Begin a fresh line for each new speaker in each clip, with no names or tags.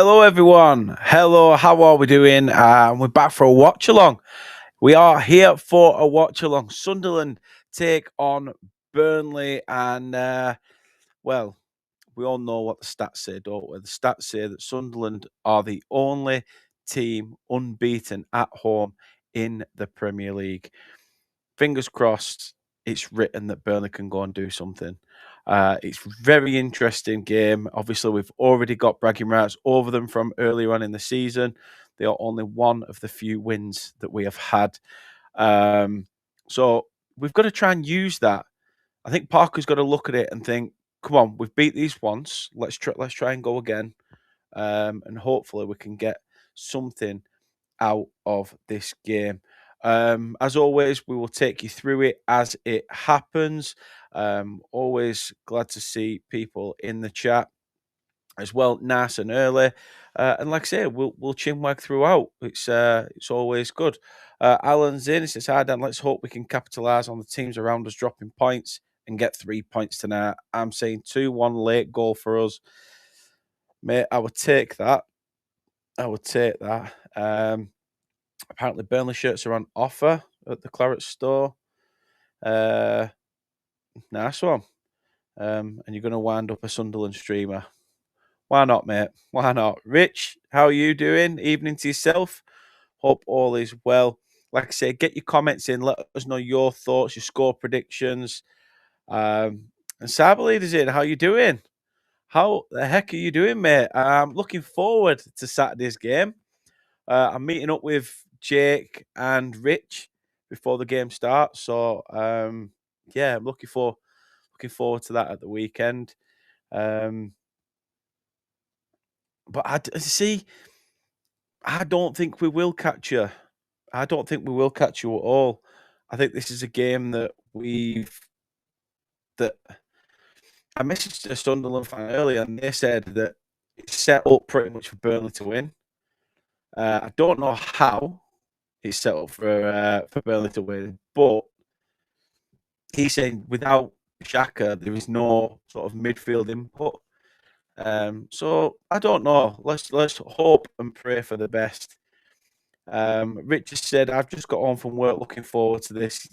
Hello, everyone. Hello, how are we doing? We're back for a watch along. We are here for a watch along. Sunderland take on Burnley, and well, we all know what the stats say, don't we? The stats say that Sunderland are the only team unbeaten at home in the Premier League. Fingers crossed, it's written that Burnley can go and do something. It's a very interesting game. Obviously, we've already got bragging rights over them from earlier on in the season. They are only one of the few wins that we have had. So we've got to try and use that. I think Parker's got to look at it and think, come on, we've beat these once. Let's try and go again. And hopefully we can get something out of this game. As always, we will take you through it as it happens. Always glad to see people in the chat as well, nice and early. And like I say, we'll chinwag throughout. It's always good. Alan's in. He says, "Hi Dan, let's hope we can capitalise on the teams around us dropping points and get 3 points tonight." I'm saying 2-1 late goal for us. Mate, I would take that. Apparently, Burnley shirts are on offer at the Clarets store. Nice one. And you're going to wind up a Sunderland streamer. Why not, mate? Why not? Rich, how are you doing? Evening to yourself. Hope all is well. Like I say, get your comments in. Let us know your thoughts, your score predictions. And Cyber Leader's in. How you doing? How the heck are you doing, mate? I'm looking forward to Saturday's game. I'm meeting up with Jake and Rich before the game starts. So yeah, I'm looking forward to that at the weekend. But I don't think we will catch you. I don't think we will catch you at all. I think this is a game that I messaged a Sunderland fan earlier, and they said that it's set up pretty much for Burnley to win. I don't know how it's set up for Burnley to win, but he's saying without Xhaka, there is no sort of midfield input. So I don't know. Let's hope and pray for the best. Richard said, "I've just got home from work, looking forward to this."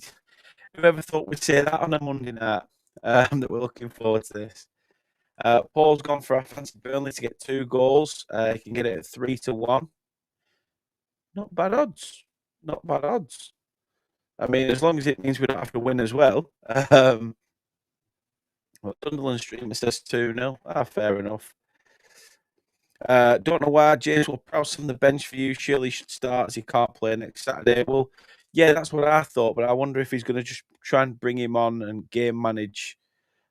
Whoever thought we'd say that on a Monday night? That we're looking forward to this. Paul's gone for a fancy Burnley to get 2 goals. He can get it at 3-1. Not bad odds. Not bad odds. I mean, as long as it means we don't have to win as well. Well, Sunderland streamer says 2-0. Fair enough. Don't know why James will Prowse on the bench for you. Surely he should start as he can't play next Saturday. Well, yeah, that's what I thought, but I wonder if he's going to just try and bring him on and game manage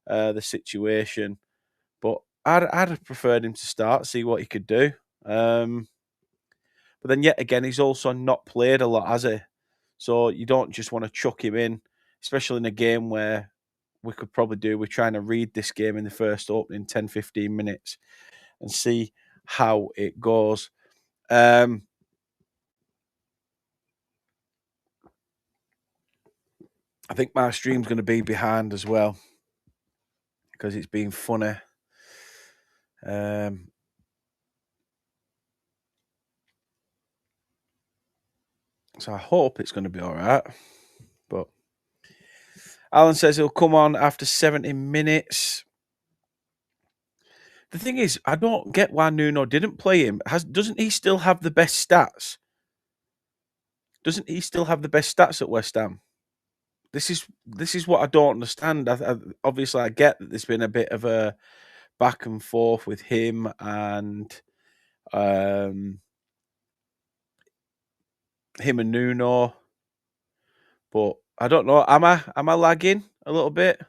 the situation. But I'd have preferred him to start, see what he could do. But then yet again, he's also not played a lot, has he? So you don't just want to chuck him in, especially in a game where we're trying to read this game in the first opening 10, 15 minutes and see how it goes. I think my stream's going to be behind as well because it's been funny. So I hope it's going to be all right. But Alan says he'll come on after 70 minutes. The thing is, I don't get why Nuno didn't play him. Doesn't he still have the best stats? Doesn't he still have the best stats at West Ham? This is what I don't understand. Obviously, I get that there's been a bit of a back and forth with him and him and Nuno, but I don't know. Am I lagging a little bit?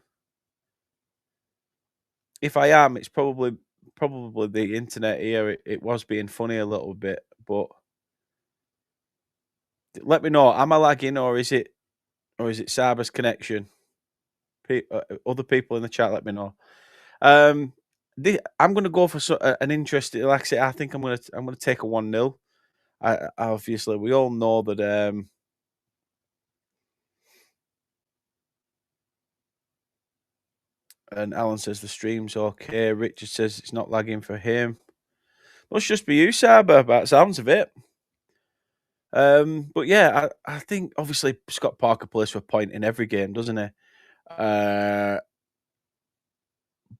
If I am, it's probably the internet here. It was being funny a little bit, but let me know. Am I lagging or is it Cyber's connection? Other people in the chat, let me know. I'm going to go for an interesting. Like I say, I think I'm going to take a 1-0. Obviously, we all know that. And Alan says the stream's okay. Richard says it's not lagging for him. Must just be you, Saber, by the sounds of it. But yeah, I think obviously Scott Parker plays for a point in every game, doesn't he?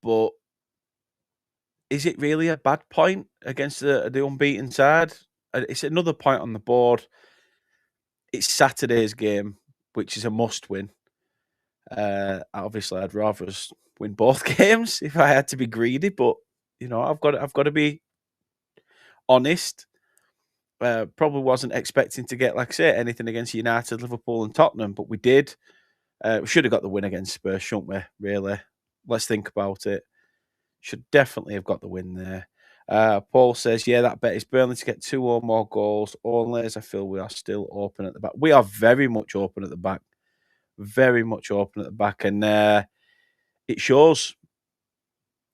But is it really a bad point against the unbeaten side? It's another point on the board. It's Saturday's game, which is a must-win. Obviously, I'd rather us win both games if I had to be greedy, but I've got to be honest. Probably wasn't expecting to get, like I say, anything against United, Liverpool, and Tottenham, but we did. We should have got the win against Spurs, shouldn't we? Really, let's think about it. Should definitely have got the win there. Paul says, yeah, that bet is Burnley to get 2 or more goals, only as I feel we are still open at the back. We are very much open at the back. Very much open at the back. And it shows.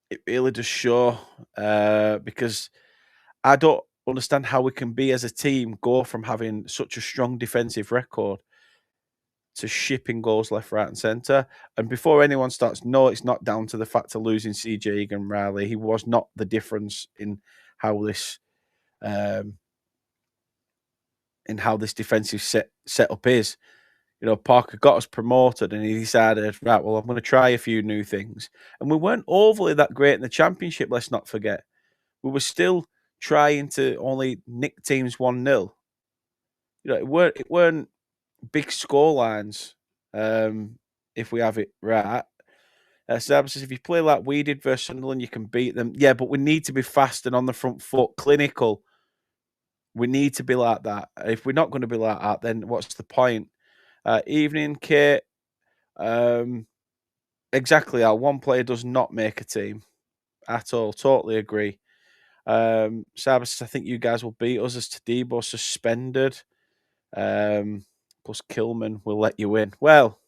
It really does show. Because I don't understand how we can be, as a team, go from having such a strong defensive record to shipping goals left, right, and centre. And before anyone starts, no, it's not down to the fact of losing CJ Egan Riley. He was not the difference in how this defensive setup is. Parker got us promoted, and he decided, right, well, I'm going to try a few new things. And we weren't overly that great in the Championship. Let's not forget, we were still trying to only nick teams 1-0. It weren't big score lines, if we have it right. Sab says, if you play like we did versus Sunderland, you can beat them. Yeah, but we need to be fast and on the front foot, clinical. We need to be like that. If we're not going to be like that, then what's the point? Evening, Kate. Exactly, Al. One player does not make a team at all. Totally agree. Sab says, I think you guys will beat us as Tadibo suspended. Plus Kilman will let you win. Well,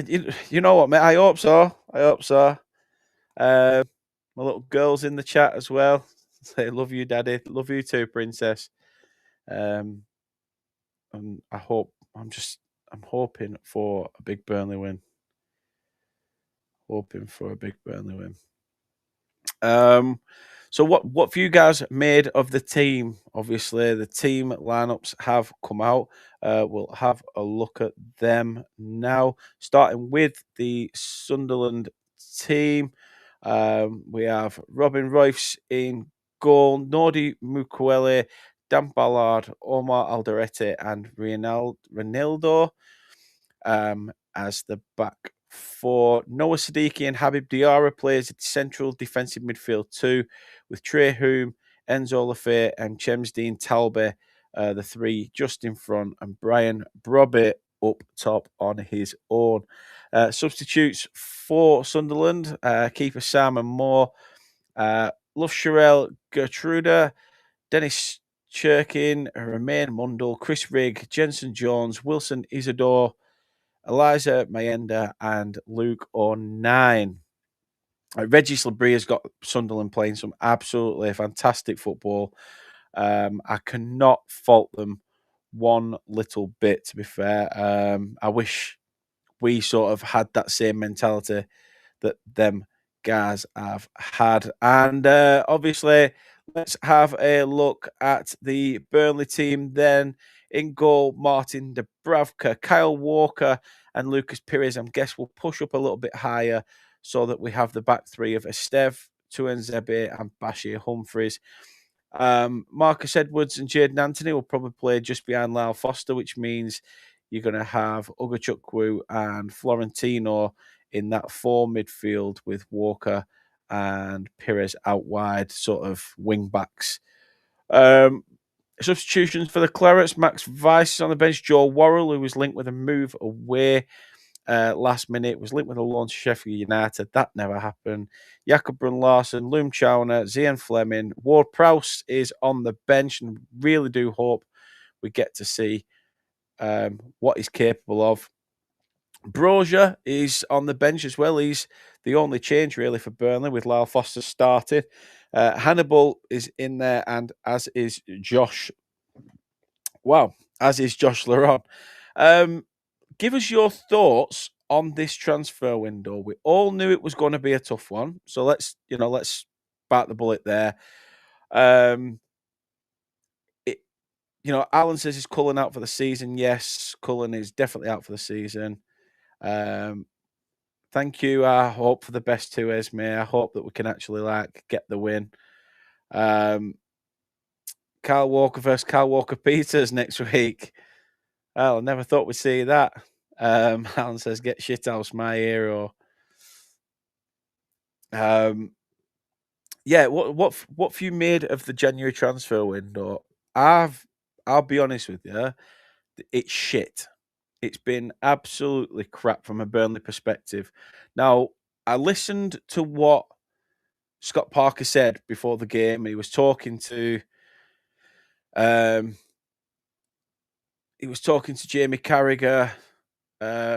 you know what, mate? I hope so. My little girl's in the chat as well. Say, love you, Daddy. Love you too, Princess. And I'm hoping for a big Burnley win. So what have you guys made of the team? Obviously, the team lineups have come out. We'll have a look at them now, starting with the Sunderland team. We have Robin Royce in goal, Nordi Mukwele, Dan Ballard, Omar Alderete, and Ronaldo as the back four. Noah Siddiqui and Habib Diarra plays at central defensive midfield too, with Trey Hume, Enzo Lafay, and Chemsdean Talbot, the three just in front, and Brian Brobby up top on his own. Substitutes for Sunderland, keeper Sam and Moore, Love Sherelle Gertruda, Dennis Chirkin, Romain Mundell, Chris Rigg, Jensen Jones, Wilson Isidore, Eliza Mayenda, and Luke O'Nine. Regis Labrie has got Sunderland playing some absolutely fantastic football. I cannot fault them one little bit, to be fair. I wish we sort of had that same mentality that them guys have had. And obviously, let's have a look at the Burnley team then. In goal, Martin Dubravka, Kyle Walker, and Lucas Pires. I guess we'll push up a little bit higher so that we have the back three of Estev, Tuanzebe, and Bashir Humphreys. Marcus Edwards and Jaden Anthony will probably play just behind Lyle Foster, which means you're going to have Ugachukwu and Florentino in that 4 midfield with Walker and Pires out wide, sort of wing backs. Substitutions for the Clarets: Max Weiss is on the bench. Joe Worrell, who was linked with a move away last minute, was linked with a loan to Sheffield United. That never happened. Jakob Brun Larsen, Loom Chowner, Zian Fleming, Ward Prowse is on the bench, and really do hope we get to see what he's capable of. Brozier is on the bench as well. He's the only change really for Burnley, with Lyle Foster started. Hannibal is in there, and as is Josh. Wow, as is Josh Laurent. Give us your thoughts on this transfer window. We all knew it was going to be a tough one, so let's sparked the bullet there. Um, it, Alan says is Cullen out for the season? Yes, Cullen is definitely out for the season. Thank you. I hope for the best too, Esme. I hope that we can actually get the win. Kyle Walker versus Kyle Walker Peters next week. Oh, I never thought we'd see that. Alan says, "Get shit house, my hero." Yeah. What have you made of the January transfer window? I'll be honest with you, it's shit. It's been absolutely crap from a Burnley perspective. Now, I listened to what Scott Parker said before the game. He was talking to Jamie Carragher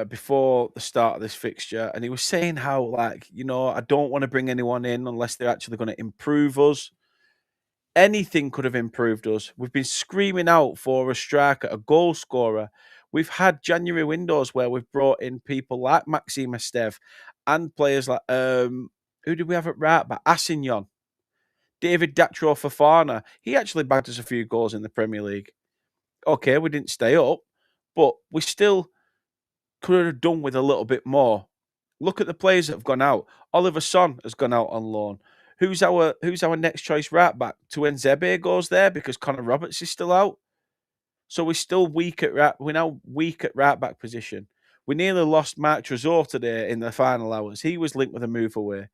before the start of this fixture, and he was saying how, I don't want to bring anyone in unless they're actually going to improve us. Anything could have improved us. We've been screaming out for a striker, a goal scorer. We've had January windows where we've brought in people like Maxime Esteve and players like who did we have at right back? Assignon, David Datro Fofana. He actually bagged us a few goals in the Premier League. Okay, we didn't stay up, but we still could have done with a little bit more. Look at the players that have gone out. Oliver Son has gone out on loan. Who's our next choice right back? Tuenzebe goes there because Connor Roberts is still out. So we're still weak at we're now weak at right back position. We nearly lost Mark Trezor today in the final hours. He was linked with a move away,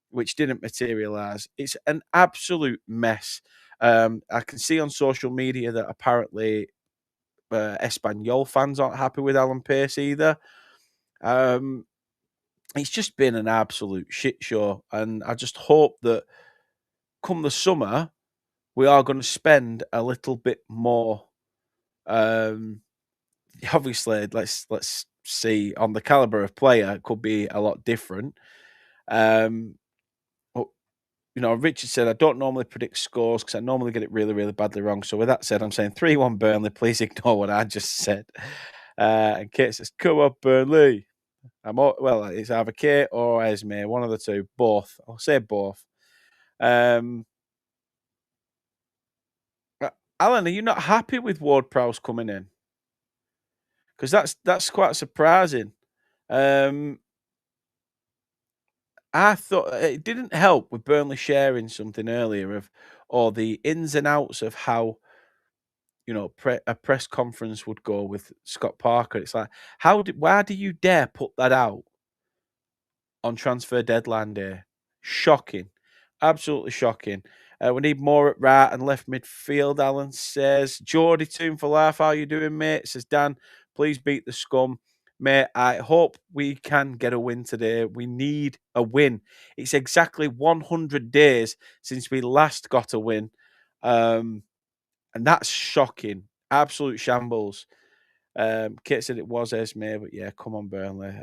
which didn't materialise. It's an absolute mess. I can see on social media that apparently Espanyol fans aren't happy with Alan Pace either. It's just been an absolute shit show, and I just hope that come the summer we are going to spend a little bit more. Obviously, let's see on the caliber of player, it could be a lot different. Richard said, I don't normally predict scores because I normally get it really, really badly wrong. So with that said, I'm saying 3-1 Burnley. Please ignore what I just said. And Kate says, come on, Burnley. It's either Kate or Esme, one of the two. Both. I'll say both. Alan, are you not happy with Ward-Prowse coming in? Because that's quite surprising. I thought it didn't help with Burnley sharing something earlier or the ins and outs of how a press conference would go with Scott Parker. It's like, why do you dare put that out on transfer deadline day? Shocking, absolutely shocking. We need more at right and left midfield. Alan says, Geordie tune for life. How you doing, mate? Says Dan. Please beat the scum. Mate, I hope we can get a win today. We need a win. It's exactly 100 days since we last got a win. And that's shocking. Absolute shambles. Kit said it was Esme, but yeah, come on, Burnley.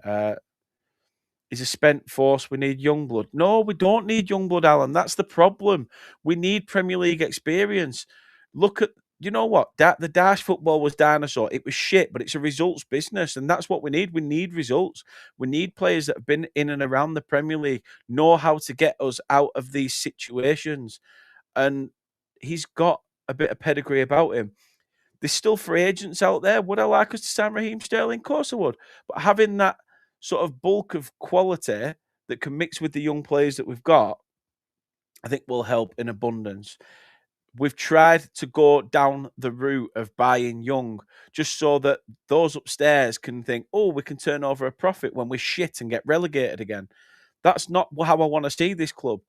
He's a spent force. We need young blood. No, we don't need young blood, Alan. That's the problem. We need Premier League experience. Look at, you know what? The Dash football was dinosaur. It was shit, but it's a results business, and that's what we need. We need results. We need players that have been in and around the Premier League, know how to get us out of these situations. And he's got a bit of pedigree about him. There's still free agents out there. Would I like us to sign Raheem Sterling? Of course I would. But having that sort of bulk of quality that can mix with the young players that we've got, I think will help in abundance. We've tried to go down the route of buying young just so that those upstairs can think, oh, we can turn over a profit when we're shit and get relegated again. That's not how I want to see this club.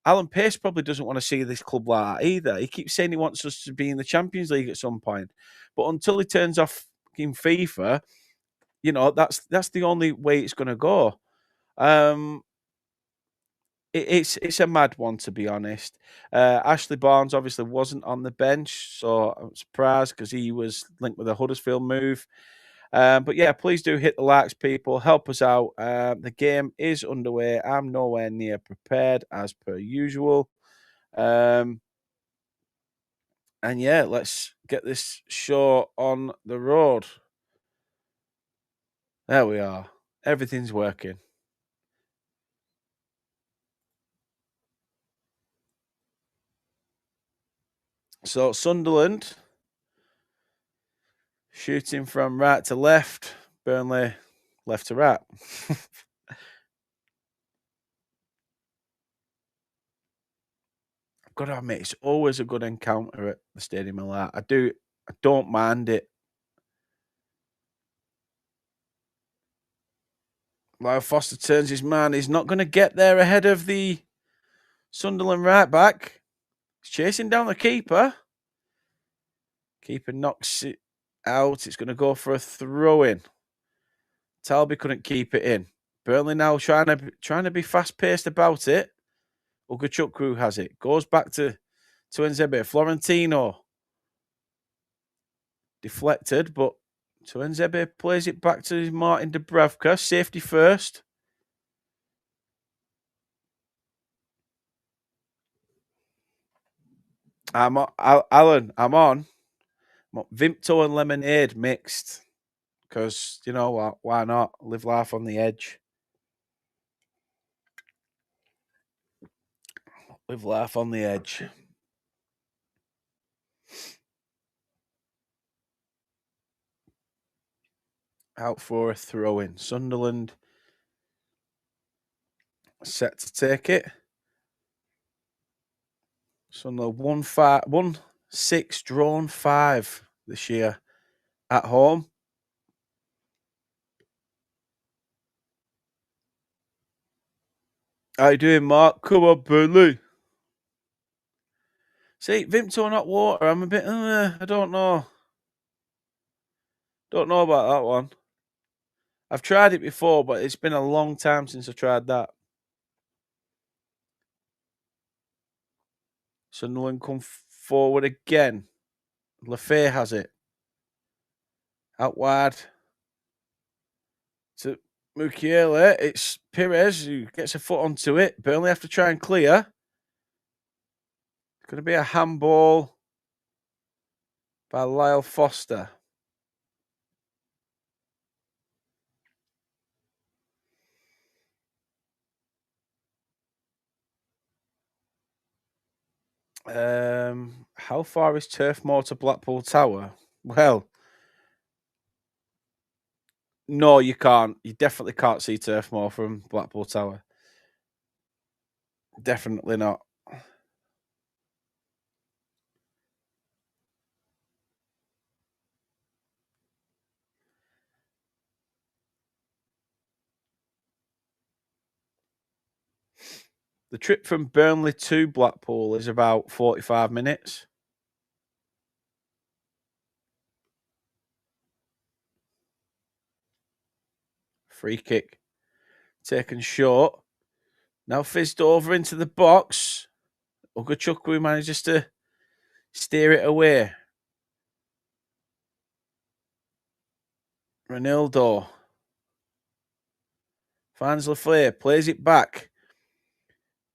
Alan Pace probably doesn't want to see this club like that either. He keeps saying he wants us to be in the Champions League at some point. But until he turns off in FIFA, that's the only way it's going to go. It's a mad one, to be honest. Ashley Barnes obviously wasn't on the bench, so I'm surprised because he was linked with a Huddersfield move. But yeah, please do hit the likes, people. Help us out. The game is underway. I'm nowhere near prepared as per usual. And yeah, let's get this show on the road. There we are. Everything's working. So Sunderland shooting from right to left, Burnley left to right. I've got to admit, it's always a good encounter at the Stadium of Light. I don't mind it. Lyle Foster turns his man. He's not going to get there ahead of the Sunderland right back. He's chasing down the keeper. Keeper knocks it out. It's going to go for a throw in. Talby couldn't keep it in. Burnley now trying to be fast paced about it. Ugachukwu has it. Goes back to Nzebe. Florentino deflected, but Nzebe plays it back to Martin Dubravka. Safety first. Alan, I'm on. Vimto and lemonade mixed. Because, you know what? Why not? Live life on the edge. Live life on the edge. Out for a throw in. Sunderland set to take it. Sunderland 1-6, drawn 5 this year at home. How you doing, Mark? Come on, Burnley. See, Vimto not water. I'm a bit, I don't know. Don't know about that one. I've tried it before, but it's been a long time since I tried that. Sunderland come forward again. Lafay has it. Out wide to Mukiele. It's Pires who gets a foot onto it. Burnley have to try and clear. It's going to be a handball by Lyle Foster. How far is Turf Moor to Blackpool Tower? Well, no, you can't. You definitely can't see Turf Moor from Blackpool Tower. Definitely not. The trip from Burnley to Blackpool is about 45 minutes. Free kick taken short. Now fizzed over into the box. Ugachukwu manages to steer it away. Ronaldo finds Lafleur, plays it back.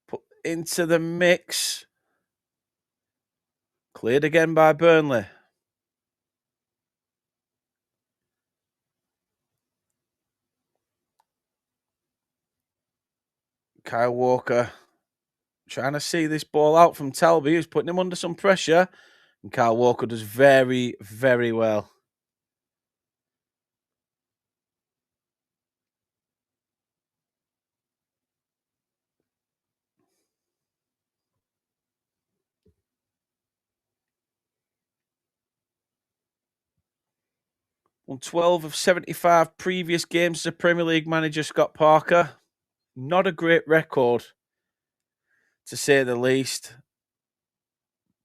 Put into the mix. Cleared again by Burnley. Kyle Walker trying to see this ball out from Talby, who's putting him under some pressure. And Kyle Walker does very, very well. Won 12 of 75 previous games as a Premier League manager, Scott Parker. Not a great record, to say the least.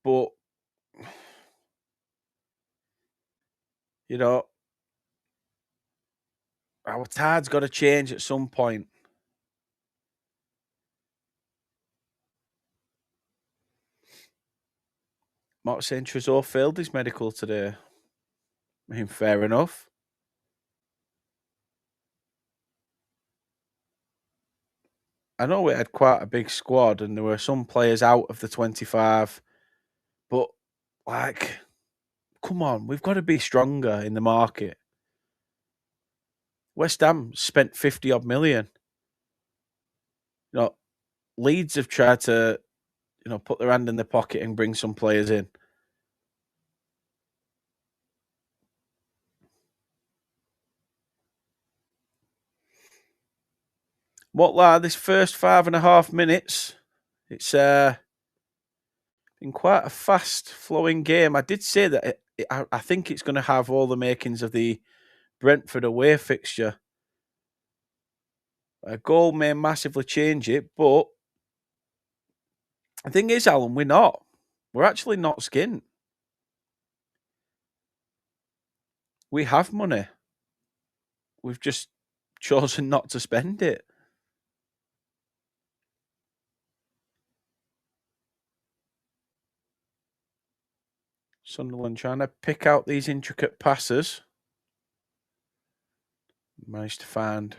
But, you know, our tide's got to change at some point. Mark saying Trezor failed his medical today. I mean, fair enough. I know we had quite a big squad and there were some players out of the 25, but, like, come on, we've got to be stronger in the market. West Ham spent 50 odd million. You know, Leeds have tried to, put their hand in their pocket and bring some players in. What like this first 5.5 minutes, it's been quite a fast flowing game. I did say that I think it's going to have all the makings of the Brentford away fixture. A goal may massively change it, but the thing is, Alan, we're not. We're actually not skint. We have money. We've just chosen not to spend it. Sunderland trying to pick out these intricate passes. Managed to find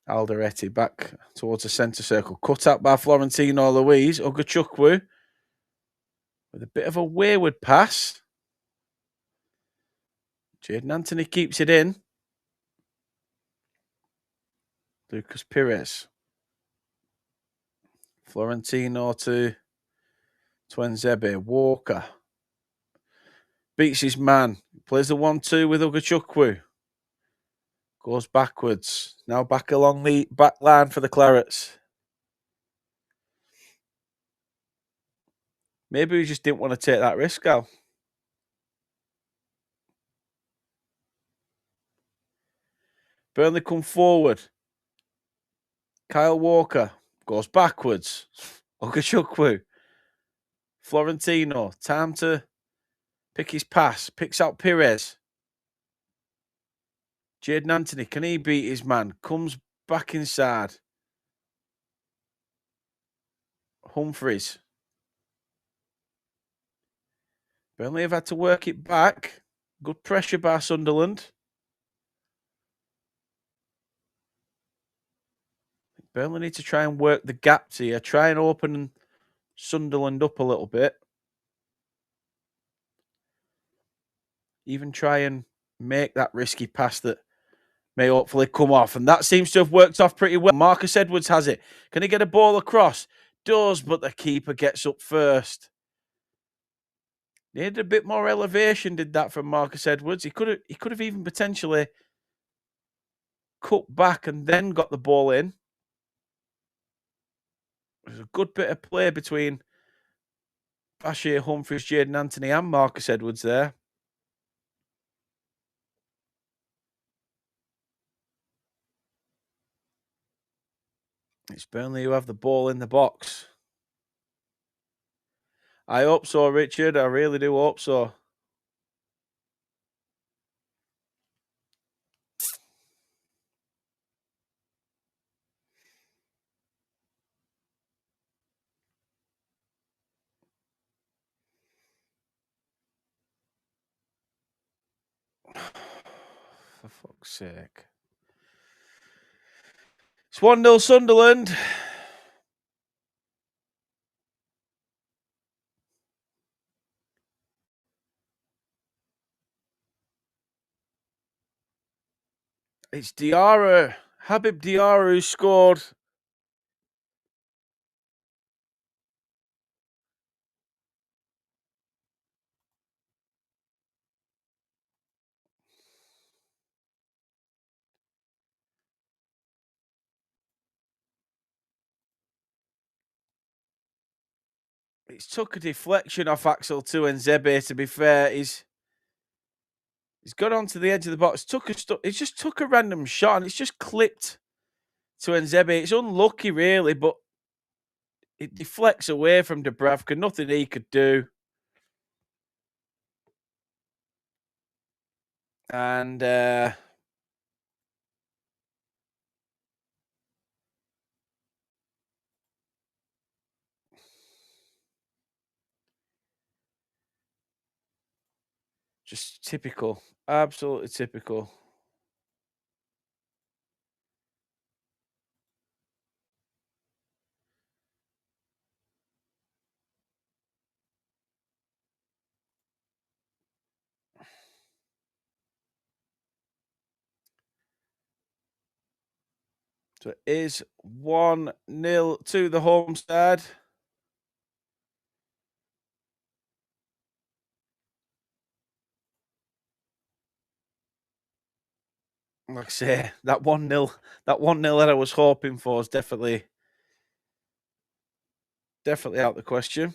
Alderete back towards the centre circle. Cut out by Florentino Luis. Ogachukwu with a bit of a wayward pass. Jadon Anthony keeps it in. Lucas Pires. Florentino to Twenzebe. Walker beats his man. Plays the 1-2 with Ogachukwu. Goes backwards. Now back along the back line for the Clarets. Maybe we just didn't want to take that risk, Al. Burnley come forward. Kyle Walker goes backwards. Ogachukwu. Florentino. Time to pick his pass. Picks out Pires. Jadon Anthony. Can he beat his man? Comes back inside. Humphreys. Burnley have had to work it back. Good pressure by Sunderland. Burnley need to try and work the gaps here. Try and open Sunderland up a little bit. Even try and make that risky pass that may hopefully come off. And that seems to have worked off pretty well. Marcus Edwards has it. Can he get a ball across? Does, but the keeper gets up first. Needed a bit more elevation, did that from Marcus Edwards. He could have even potentially cut back and then got the ball in. There's a good bit of play between Bashir Humphreys, Jadon Anthony and Marcus Edwards there. It's Burnley who have the ball in the box. I hope so, Richard. I really do hope so. For fuck's sake. It's 1-0 Sunderland. It's Diarra, Habib Diarra, who scored. It's took a deflection off Axel Tuanzebe, to be fair. He's got onto the edge of the box. It just took a random shot and it's just clipped Tuanzebe. It's unlucky, really, but it deflects away from Dubravka. Nothing he could do. And just typical. Absolutely typical. So it is 1-0 to the home side. Like I say, that 1-0, that I was hoping for is definitely out the question.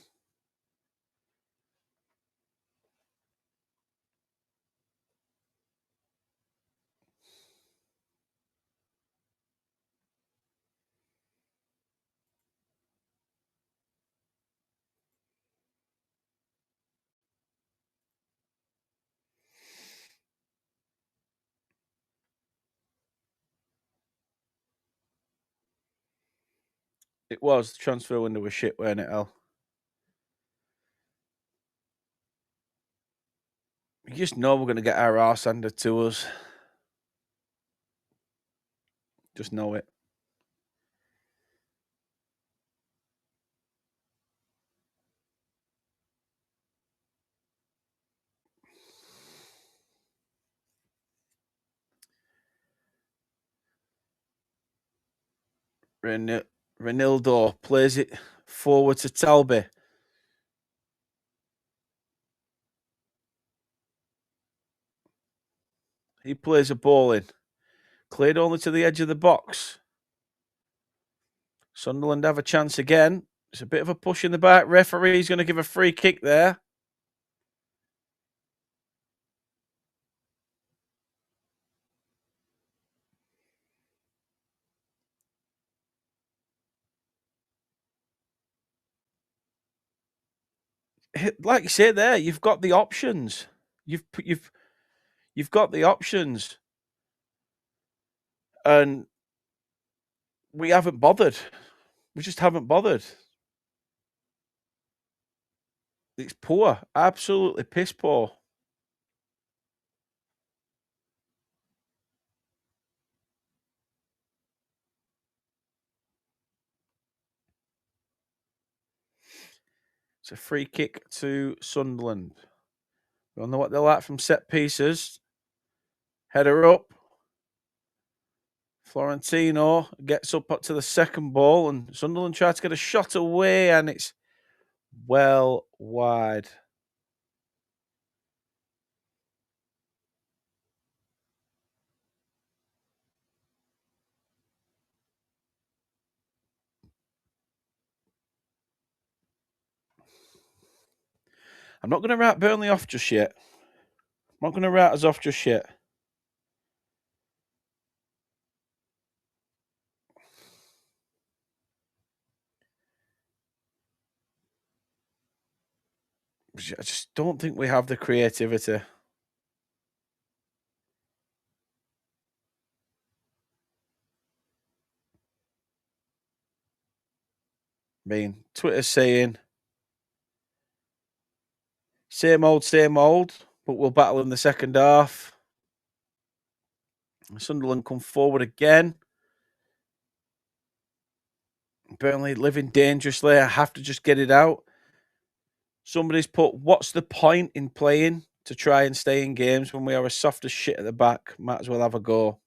It was. The transfer window was shit, weren't it, Al? You just know we're going to get our arse handed to us. Just know it. Renildo plays it forward to Talby. He plays a ball in. Cleared only to the edge of the box. Sunderland have a chance again. It's a bit of a push in the back. Referee's going to give a free kick there. Like you say there, you've got the options. You've got the options, and we haven't bothered. We just haven't bothered. It's poor, absolutely piss poor. It's a free kick to Sunderland. We all know what they're like from set pieces. Header up. Florentino gets up to the second ball, and Sunderland try to get a shot away, and it's well wide. I'm not going to write Burnley off just yet. I'm not going to write us off just yet. I just don't think we have the creativity. I mean, Twitter's saying, same old, but we'll battle in the second half. Sunderland come forward again. Burnley living dangerously. I have to just get it out. Somebody's put, what's the point in playing to try and stay in games when we are as soft as shit at the back? Might as well have a go.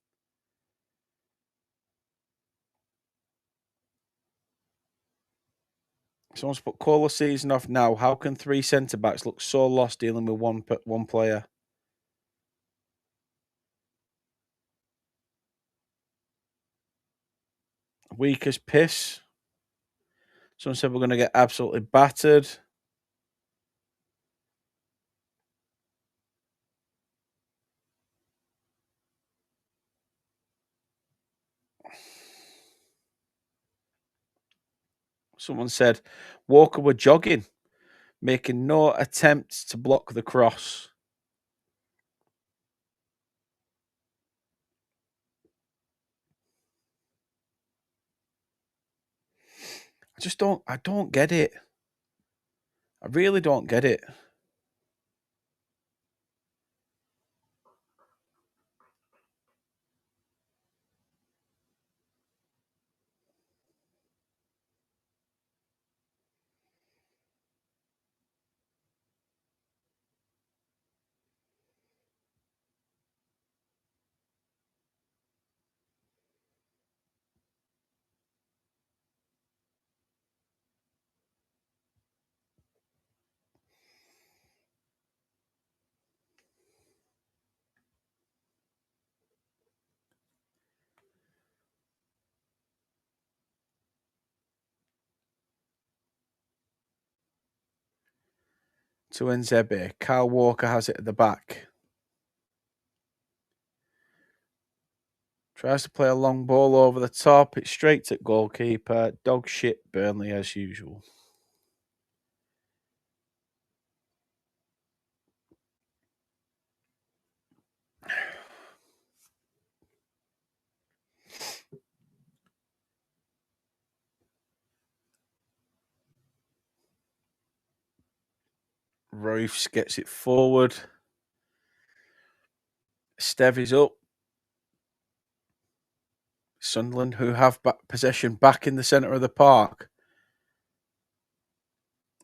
Someone's put, call the season off now. How can 3 centre-backs look so lost dealing with one player? Weak as piss. Someone said we're going to get absolutely battered. Someone said Walker were jogging, making no attempts to block the cross. I don't get it. I really don't get it. to Nzebe. Kyle Walker has it at the back. Tries to play a long ball over the top. It's straight at goalkeeper. Dog shit Burnley as usual. Royce gets it forward. Stev is up. Sunderland, who have possession back in the centre of the park.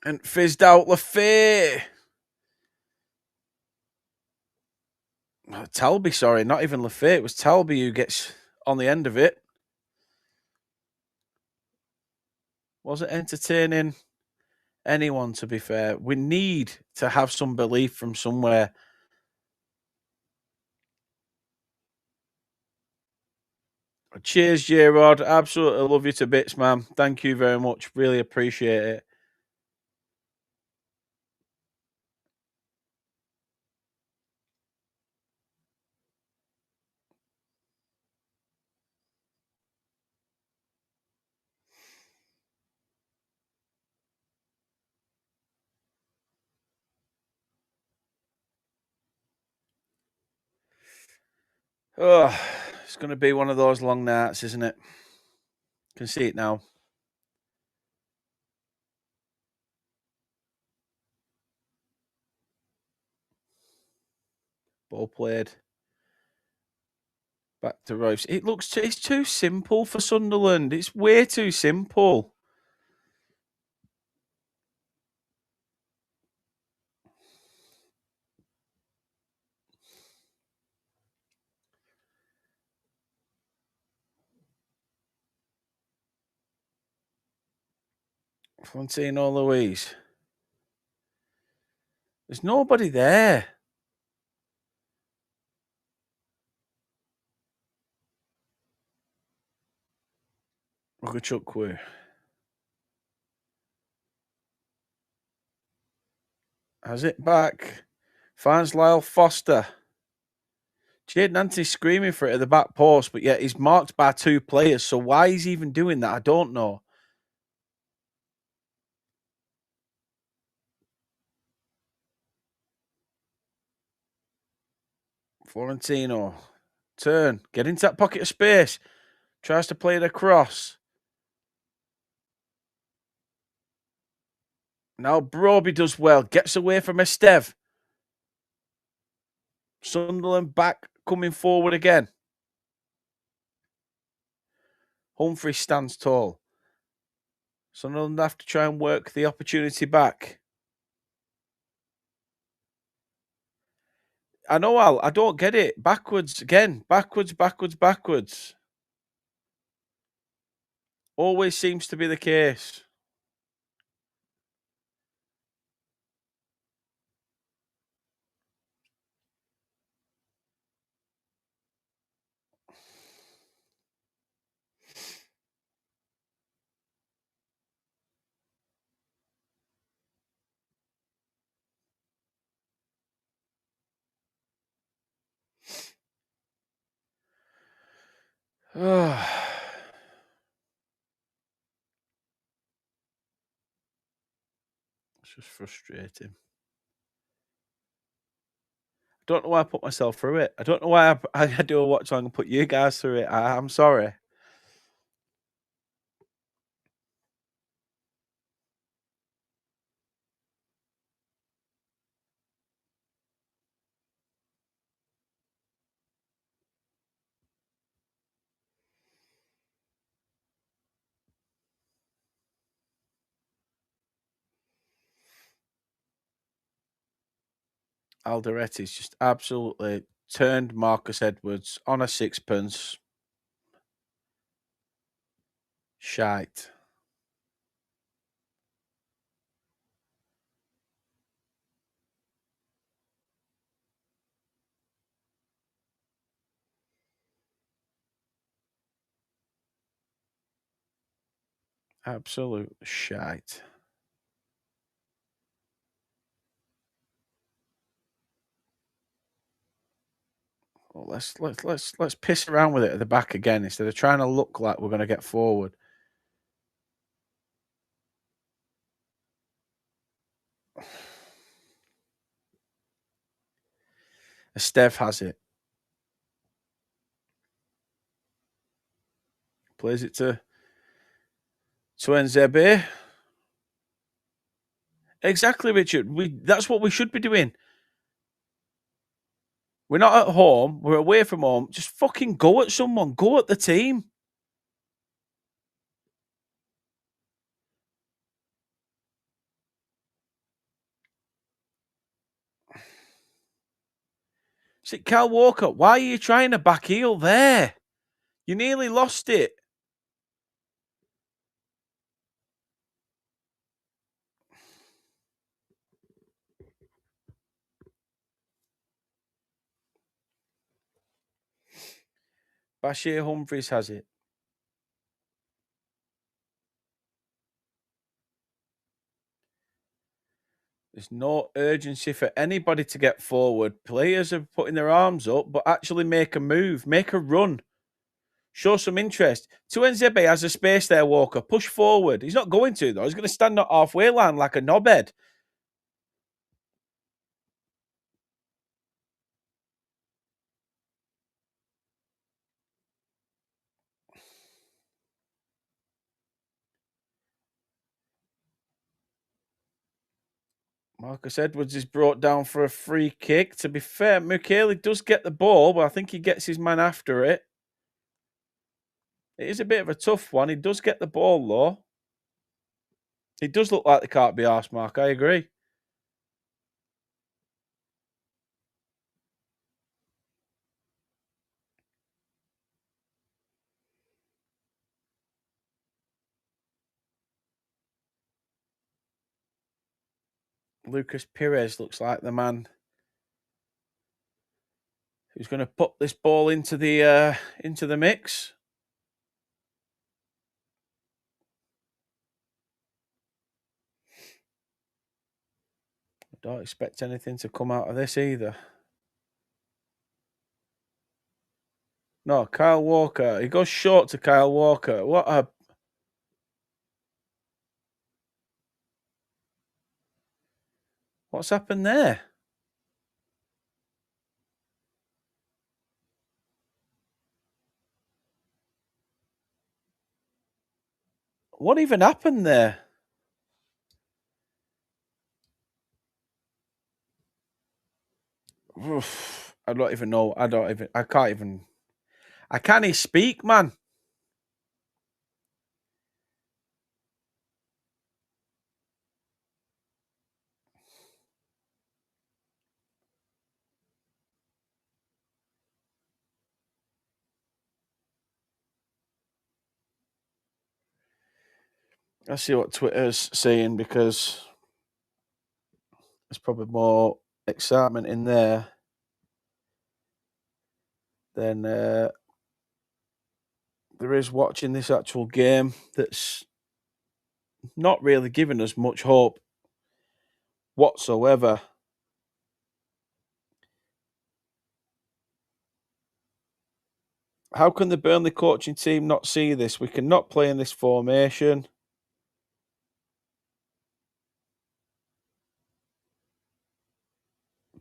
And fizzed out Lafay. Talby, sorry, not even Lafay. It was Talby who gets on the end of it. Wasn't entertaining anyone, to be fair. We need to have some belief from somewhere. Cheers, J-Rod. Absolutely love you to bits, man. Thank you very much. Really appreciate it. Oh, it's going to be one of those long nights, isn't it? Can see it now. Ball played. Back to Royce. It's too simple for Sunderland. It's way too simple. Florentino Luis. There's nobody there. Ugachukwu. Has it back. Finds Lyle Foster. Jade Nante's screaming for it at the back post, but yet he's marked by two players. So why he's even doing that, I don't know. Florentino. Turn. Get into that pocket of space. Tries to play it across. Now Broby does well. Gets away from Estev. Sunderland back coming forward again. Humphrey stands tall. Sunderland have to try and work the opportunity back. I know, Al. I don't get it. Backwards again. Backwards, backwards, backwards. Always seems to be the case. It's just frustrating. I don't know why I put myself through it. I don't know why I do a watch along and put you guys through it. I'm sorry. Alderetti's just absolutely turned Marcus Edwards on a sixpence. Shite. Absolute shite. Well, let's piss around with it at the back again instead of trying to look like we're going to get forward. Steph has it. Plays it to Nzebe. Exactly, Richard. That's what we should be doing. We're not at home. We're away from home. Just fucking go at someone. Go at the team. See, Kyle Walker, why are you trying to back heel there? You nearly lost it. Bashir Humphries has it. There's no urgency for anybody to get forward. Players are putting their arms up, but actually make a move, make a run, show some interest. Tuenzebe has a space there, Walker. Push forward. He's not going to, though. He's going to stand at halfway line like a knobhead. Marcus Edwards is brought down for a free kick. To be fair, Michele does get the ball, but I think he gets his man after it. It is a bit of a tough one. He does get the ball, though. He does look like they can't be arsed, Mark. I agree. Lucas Perez looks like the man who's going to put this ball into the mix. I don't expect anything to come out of this either. No, Kyle Walker. He goes short to Kyle Walker. What's happened there? What even happened there? Oof, I don't even know. I can't even speak, man. Let's see what Twitter's saying because there's probably more excitement in there than there is watching this actual game that's not really giving us much hope whatsoever. How can the Burnley coaching team not see this? We cannot play in this formation.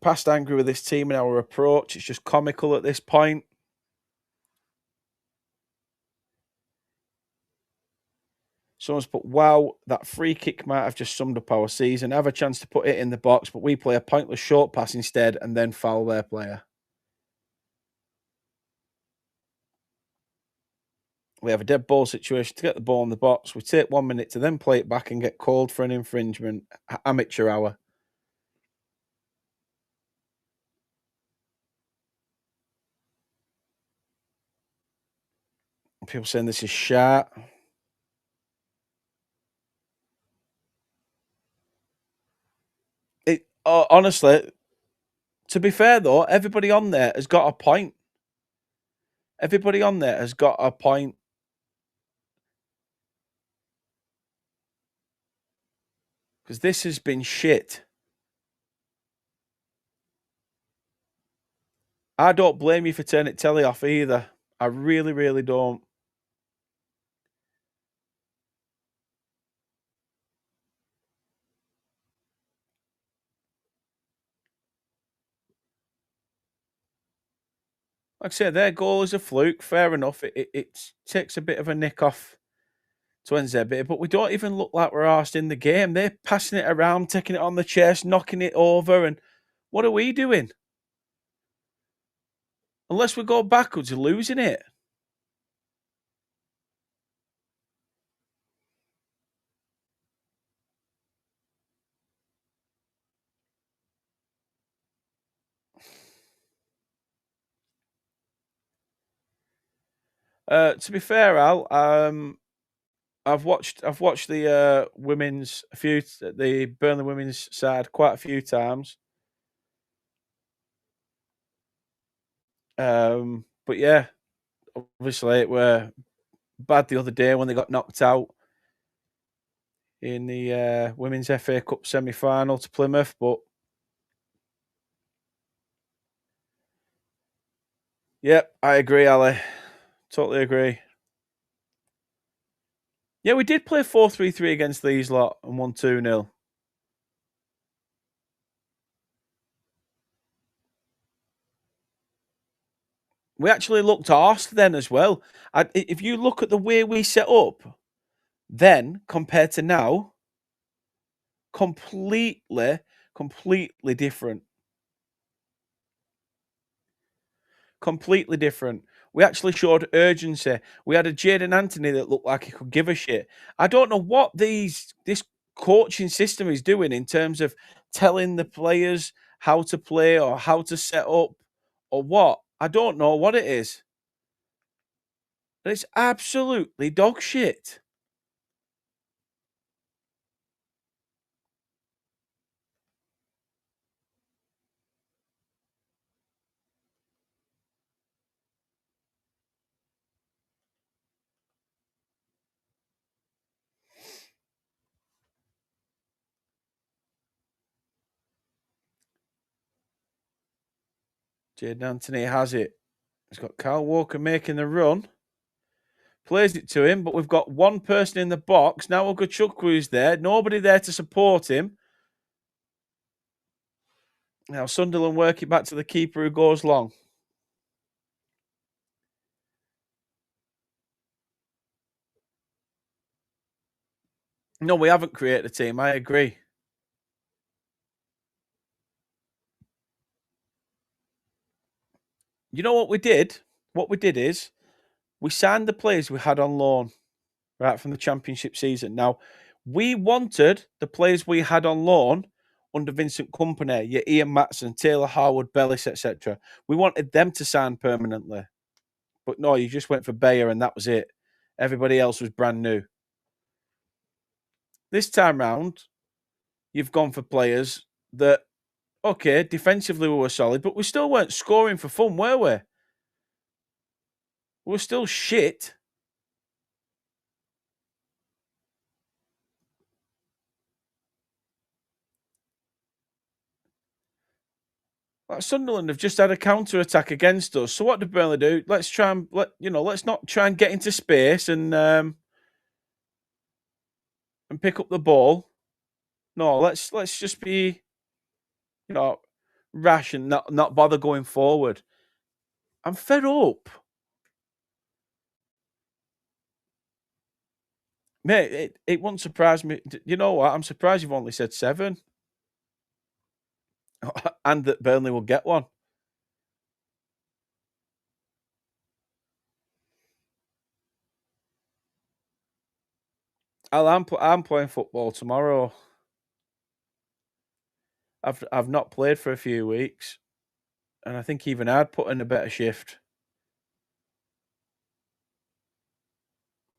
Past angry with this team and our approach. It's just comical at this point. Someone's put, wow, that free kick might have just summed up our season. Have a chance to put it in the box, but we play a pointless short pass instead and then foul their player. We have a dead ball situation to get the ball in the box. We take 1 minute to then play it back and get called for an infringement. Amateur hour. People saying this is sharp. Honestly, to be fair though, everybody on there has got a point. Everybody on there has got a point. Because this has been shit. I don't blame you for turning telly off either. I really, really don't. Like I say, their goal is a fluke. Fair enough. It takes a bit of a nick off to Wednesday bit, but we don't even look like we're arsed in the game. They're passing it around, taking it on the chest, knocking it over, and what are we doing? Unless we go backwards, we're losing it. To be fair, Al, I've watched the women's the Burnley women's side quite a few times. But yeah, obviously it were bad the other day when they got knocked out in the women's FA Cup semi-final to Plymouth. But yep, I agree, Ali. Totally agree. Yeah, we did play 4-3-3 against these lot and won 2-0. We actually looked arsed then as well. If you look at the way we set up then compared to now, completely, completely different. Completely different. We actually showed urgency. We had a Jaden Anthony that looked like he could give a shit. I don't know what this coaching system is doing in terms of telling the players how to play or how to set up or what. I don't know what it is. But it's absolutely dog shit. Jaden Anthony has it. He's got Kyle Walker making the run. Plays it to him, but we've got one person in the box. Now Ogachukwu is there. Nobody there to support him. Now Sunderland work it back to the keeper who goes long. No, we haven't created a team. I agree. You know what we did? What we did is we signed the players we had on loan, right, from the championship season. Now, we wanted the players we had on loan under Vincent Company, your Ian Matson, Taylor Harwood, Bellis, etc. We wanted them to sign permanently. But no, you just went for Bayer and that was it. Everybody else was brand new. This time round, you've gone for players that, okay, defensively we were solid, but we still weren't scoring for fun, were we? We were still shit. Like Sunderland have just had a counter attack against us. So what did Burnley do? Let's try and let's not try and get into space and pick up the ball. No, let's just be you know rash and not bother going forward. I'm fed up, mate. It won't surprise me. You know what? I'm surprised you've only said 7, and that Burnley will get one. I'm playing football tomorrow. I've not played for a few weeks, and I think even I'd put in a better shift,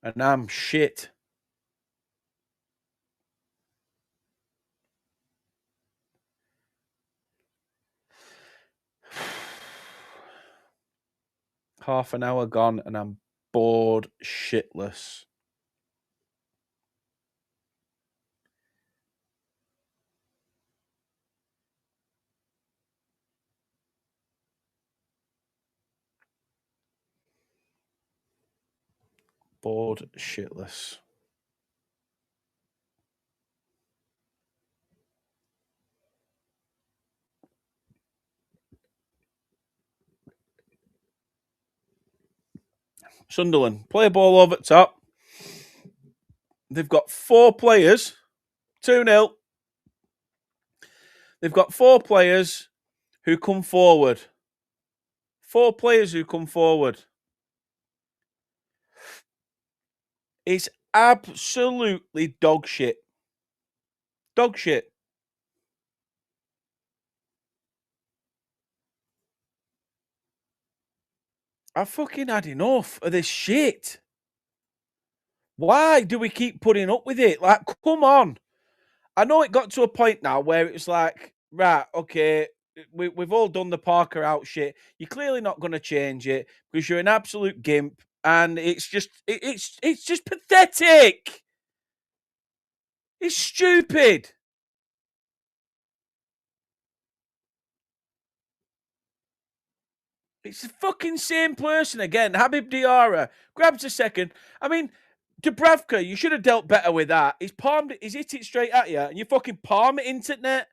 and I'm shit. Half an hour gone, and I'm bored shitless. Bored shitless. Sunderland play a ball over the top. They've got 4 players, 2-0. They've got 4 players who come forward. 4 players who come forward. It's absolutely dog shit. Dog shit. I've fucking had enough of this shit. Why do we keep putting up with it? Like, come on. I know it got to a point now where it was like, right, okay, we've all done the Parker out shit. You're clearly not going to change it because you're an absolute gimp, and it's just it's just pathetic. It's stupid. It's the fucking same person again. Habib Diarra grabs a second. I mean, Dubravka, you should have dealt better with that. He's hit it straight at you, and you fucking palm it into net.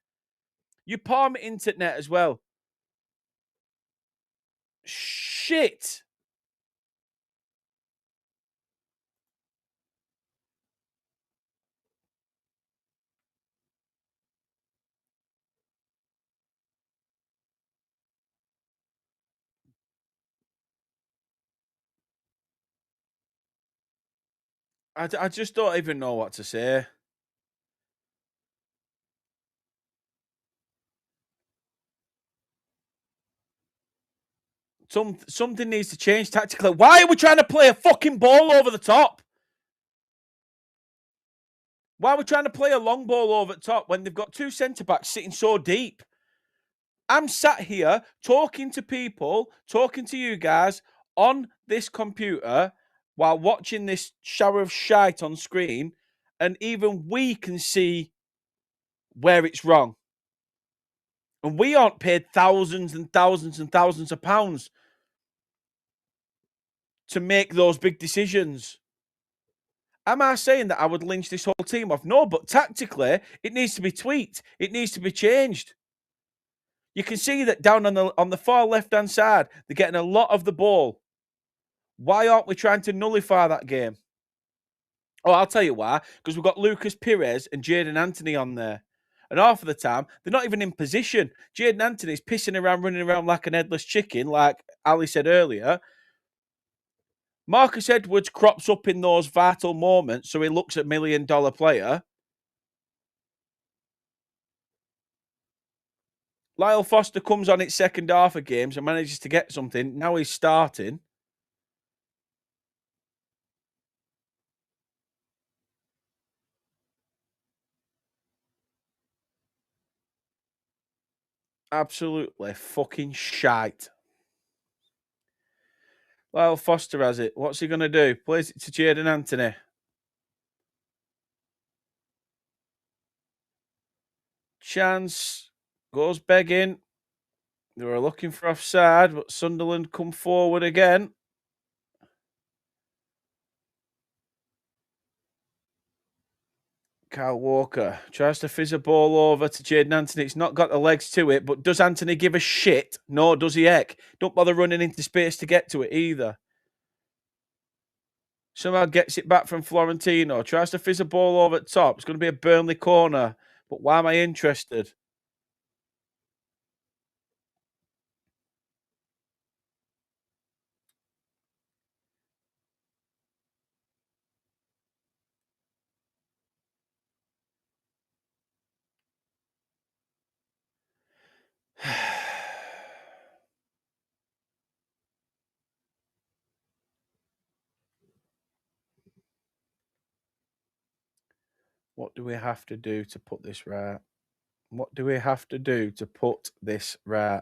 You palm it into net as well. Shit. I just don't even know what to say. Something needs to change tactically. Why are we trying to play a fucking ball over the top? Why are we trying to play a long ball over the top when they've got 2 centre backs sitting so deep? I'm sat here talking to people, talking to you guys on this computer while watching this shower of shite on screen, and even we can see where it's wrong. And we aren't paid thousands and thousands and thousands of pounds to make those big decisions. Am I saying that I would lynch this whole team off? No, but tactically, it needs to be tweaked. It needs to be changed. You can see that down on the far left-hand side, they're getting a lot of the ball. Why aren't we trying to nullify that game? Oh, I'll tell you why. Because we've got Lucas Pires and Jadon Anthony on there. And half of the time, they're not even in position. Jadon Anthony's pissing around, running around like an headless chicken, like Ali said earlier. Marcus Edwards crops up in those vital moments, so he looks a $1 million player. Lyle Foster comes on its second half of games and manages to get something. Now he's starting. Absolutely fucking shite. Lyle Foster has it. What's he going to do? Plays it to Jadon Anthony. Chance goes begging. They were looking for offside, but Sunderland come forward again. Kyle Walker tries to fizz a ball over to Jadon Anthony. It's not got the legs to it, but does Anthony give a shit? No, does he heck? Don't bother running into space to get to it either. Somehow gets it back from Florentino. Tries to fizz a ball over at top. It's going to be a Burnley corner. But why am I interested? What do we have to do to put this right? What do we have to do to put this right?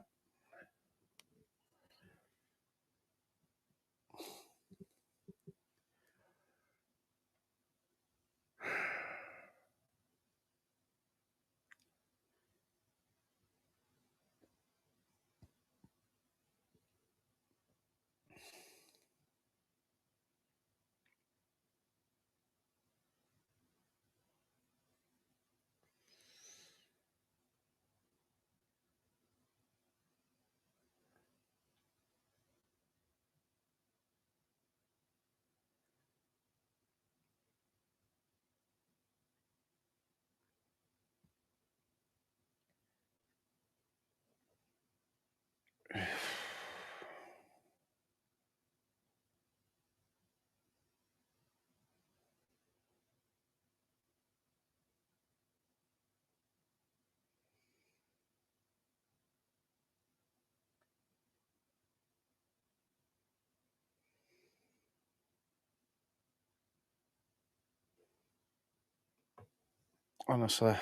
Honestly.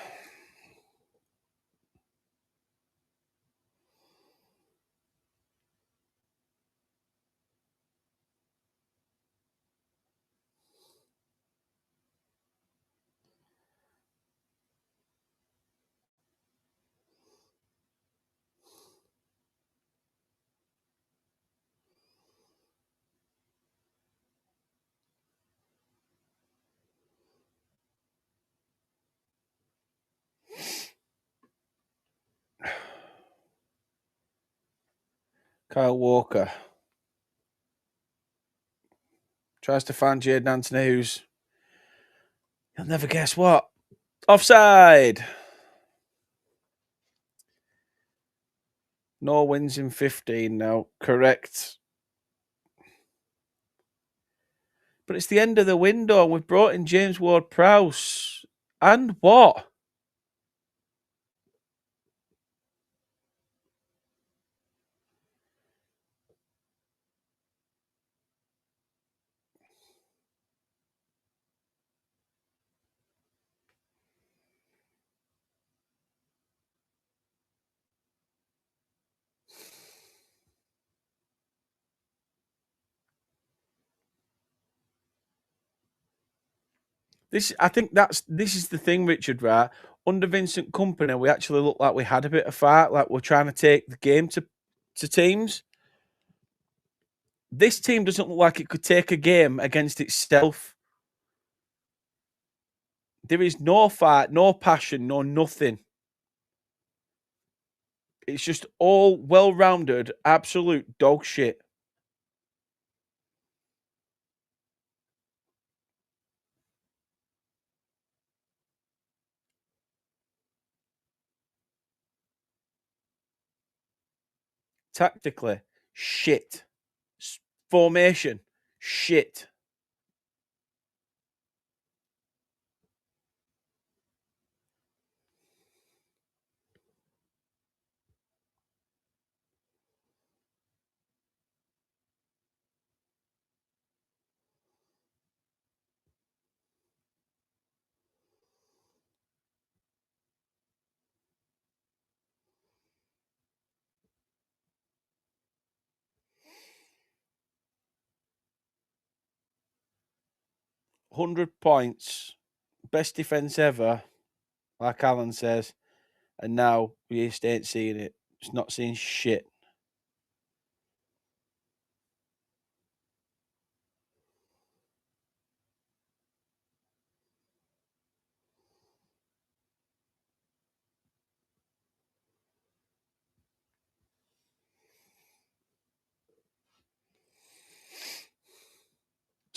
Kyle Walker tries to find Jaden Anthony, who's, you'll never guess what. Offside. No wins in 15 now. Correct. But it's the end of the window, and we've brought in James Ward-Prowse. And what? I think this is the thing, Richard, right? Under Vincent Kompany, we actually looked like we had a bit of fight, like we're trying to take the game to teams. This team doesn't look like it could take a game against itself. There is no fight, no passion, no nothing. It's just all well-rounded, absolute dog shit. Tactically, shit. Formation, shit. £100, best defence ever, like Alan says, and now we just ain't seeing it. It's not seeing shit.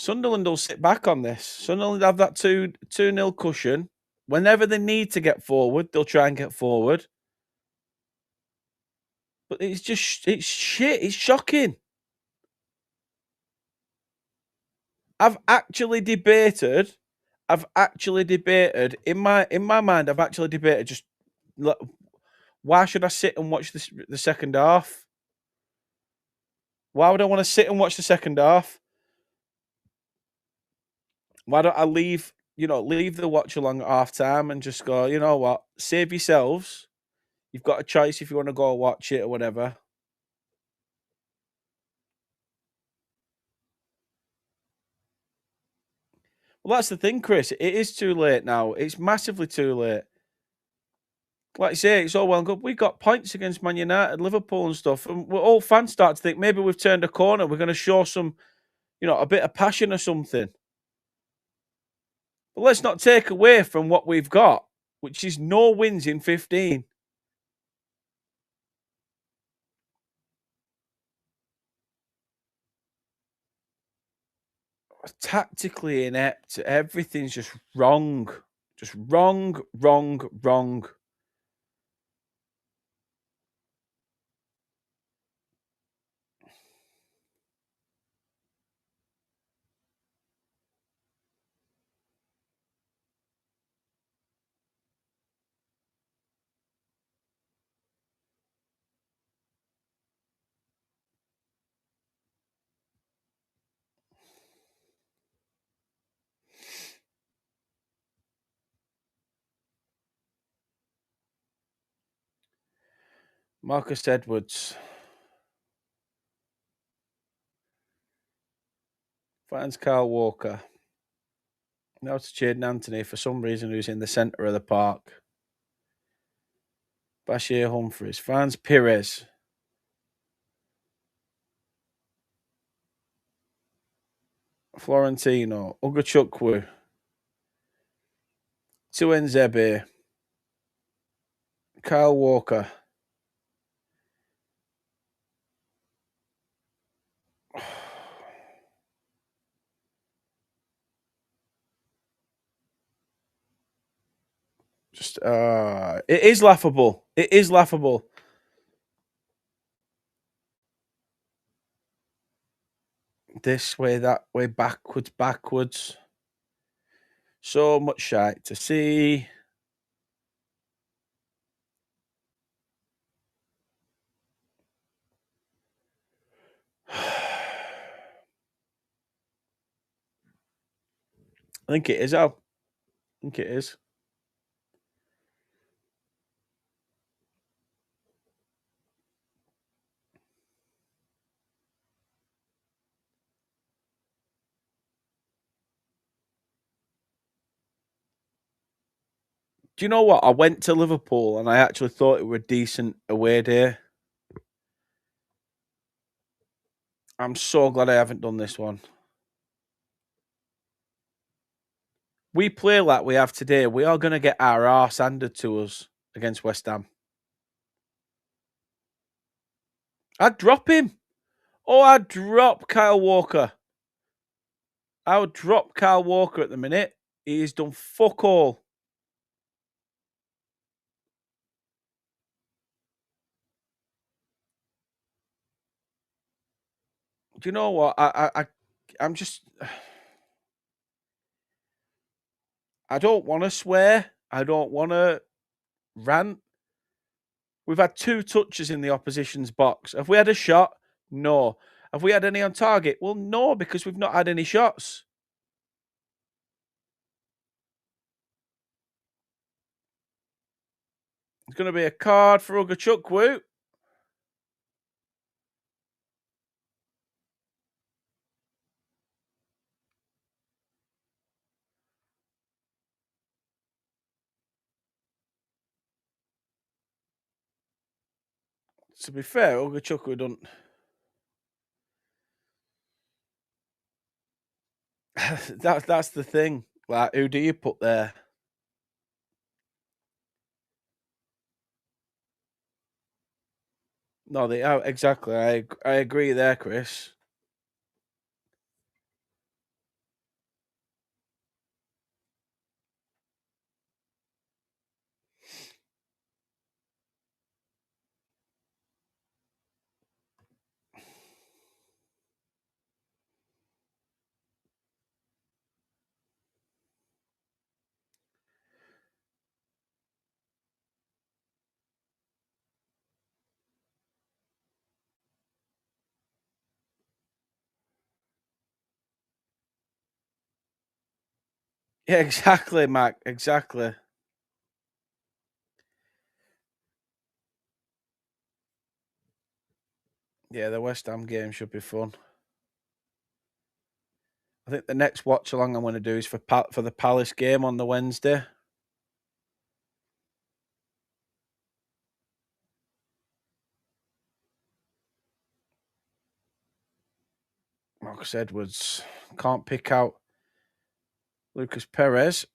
Sunderland will sit back on this. Sunderland have that 2-0 cushion. Whenever they need to get forward, they'll try and get forward. But it's shit. It's shocking. I've actually debated in my mind. I've actually debated just why should I sit and watch the second half? Why would I want to sit and watch the second half? Why don't I leave the watch along at half time and just go, you know what? Save yourselves. You've got a choice if you want to go watch it or whatever. Well, that's the thing, Chris. It is too late now. It's massively too late. Like I say, it's all well and good. We got points against Man United, Liverpool and stuff. And we're all fans start to think maybe we've turned a corner. We're going to show some, a bit of passion or something. But let's not take away from what we've got, which is no wins in 15. Tactically inept. Everything's just wrong. Just wrong, wrong, wrong. Marcus Edwards. Finds Kyle Walker. Now to Jaden Anthony for some reason, who's in the centre of the park. Bashir Humphries. Finds Pires. Florentino. Ugachukwu. Tuenzebe. Kyle Walker. Just it is laughable. It is laughable. This way, that way, backwards. So much shite to see. I think it is, Al. I think it is. Do you know what? I went to Liverpool and I actually thought it were a decent away day. I'm so glad I haven't done this one. We play like we have today, we are going to get our arse handed to us against West Ham. I'd drop him. Oh, I'd drop Kyle Walker. I would drop Kyle Walker at the minute. He's done fuck all. Do you know what? I'm just. I don't want to swear. I don't want to rant. We've had 2 touches in the opposition's box. Have we had a shot? No. Have we had any on target? Well, no, because we've not had any shots. It's going to be a card for Ugachukwu. To be fair, Ugachukwu don't. That's the thing. Like, who do you put there? No, they are exactly. I agree there, Chris. Yeah, exactly, Mac. Exactly. Yeah, the West Ham game should be fun. I think the next watch along I'm going to do is for the Palace game on the Wednesday. Marcus Edwards can't pick out Lucas Perez.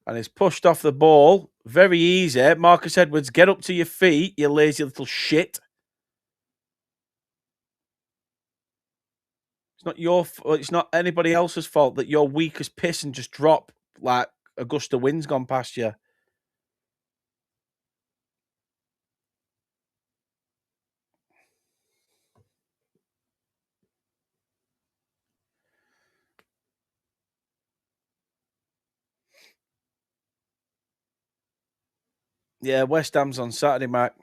And he's pushed off the ball. Very easy. Marcus Edwards, get up to your feet, you lazy little shit. It's not anybody else's fault that you're weak as piss and just drop like Augusta Wind's gone past you. Yeah, West Ham's on Saturday, Mac.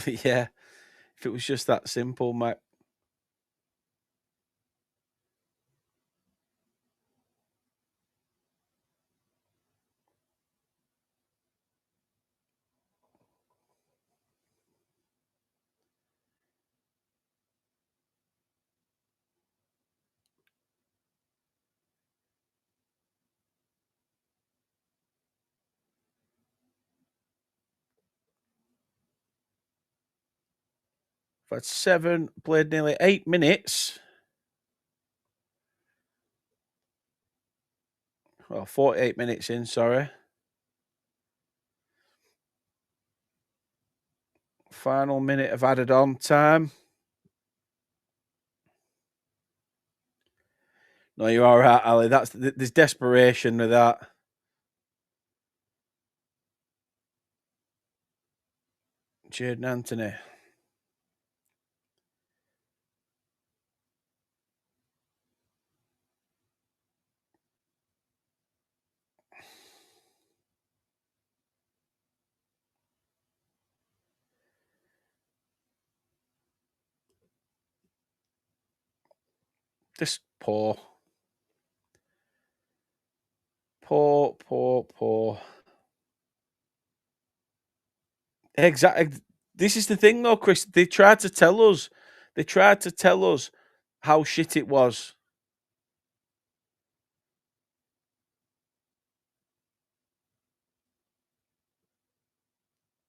Yeah, if it was just that simple, mate. I've had 7, played nearly 8 minutes. Well, 48 minutes in, sorry. Final minute of added on time. No, you're all right, Ali. There's desperation with that. Jaden Anthony. Just poor. Poor, poor, poor. Exactly. This is the thing, though, Chris. They tried to tell us. They tried to tell us how shit it was.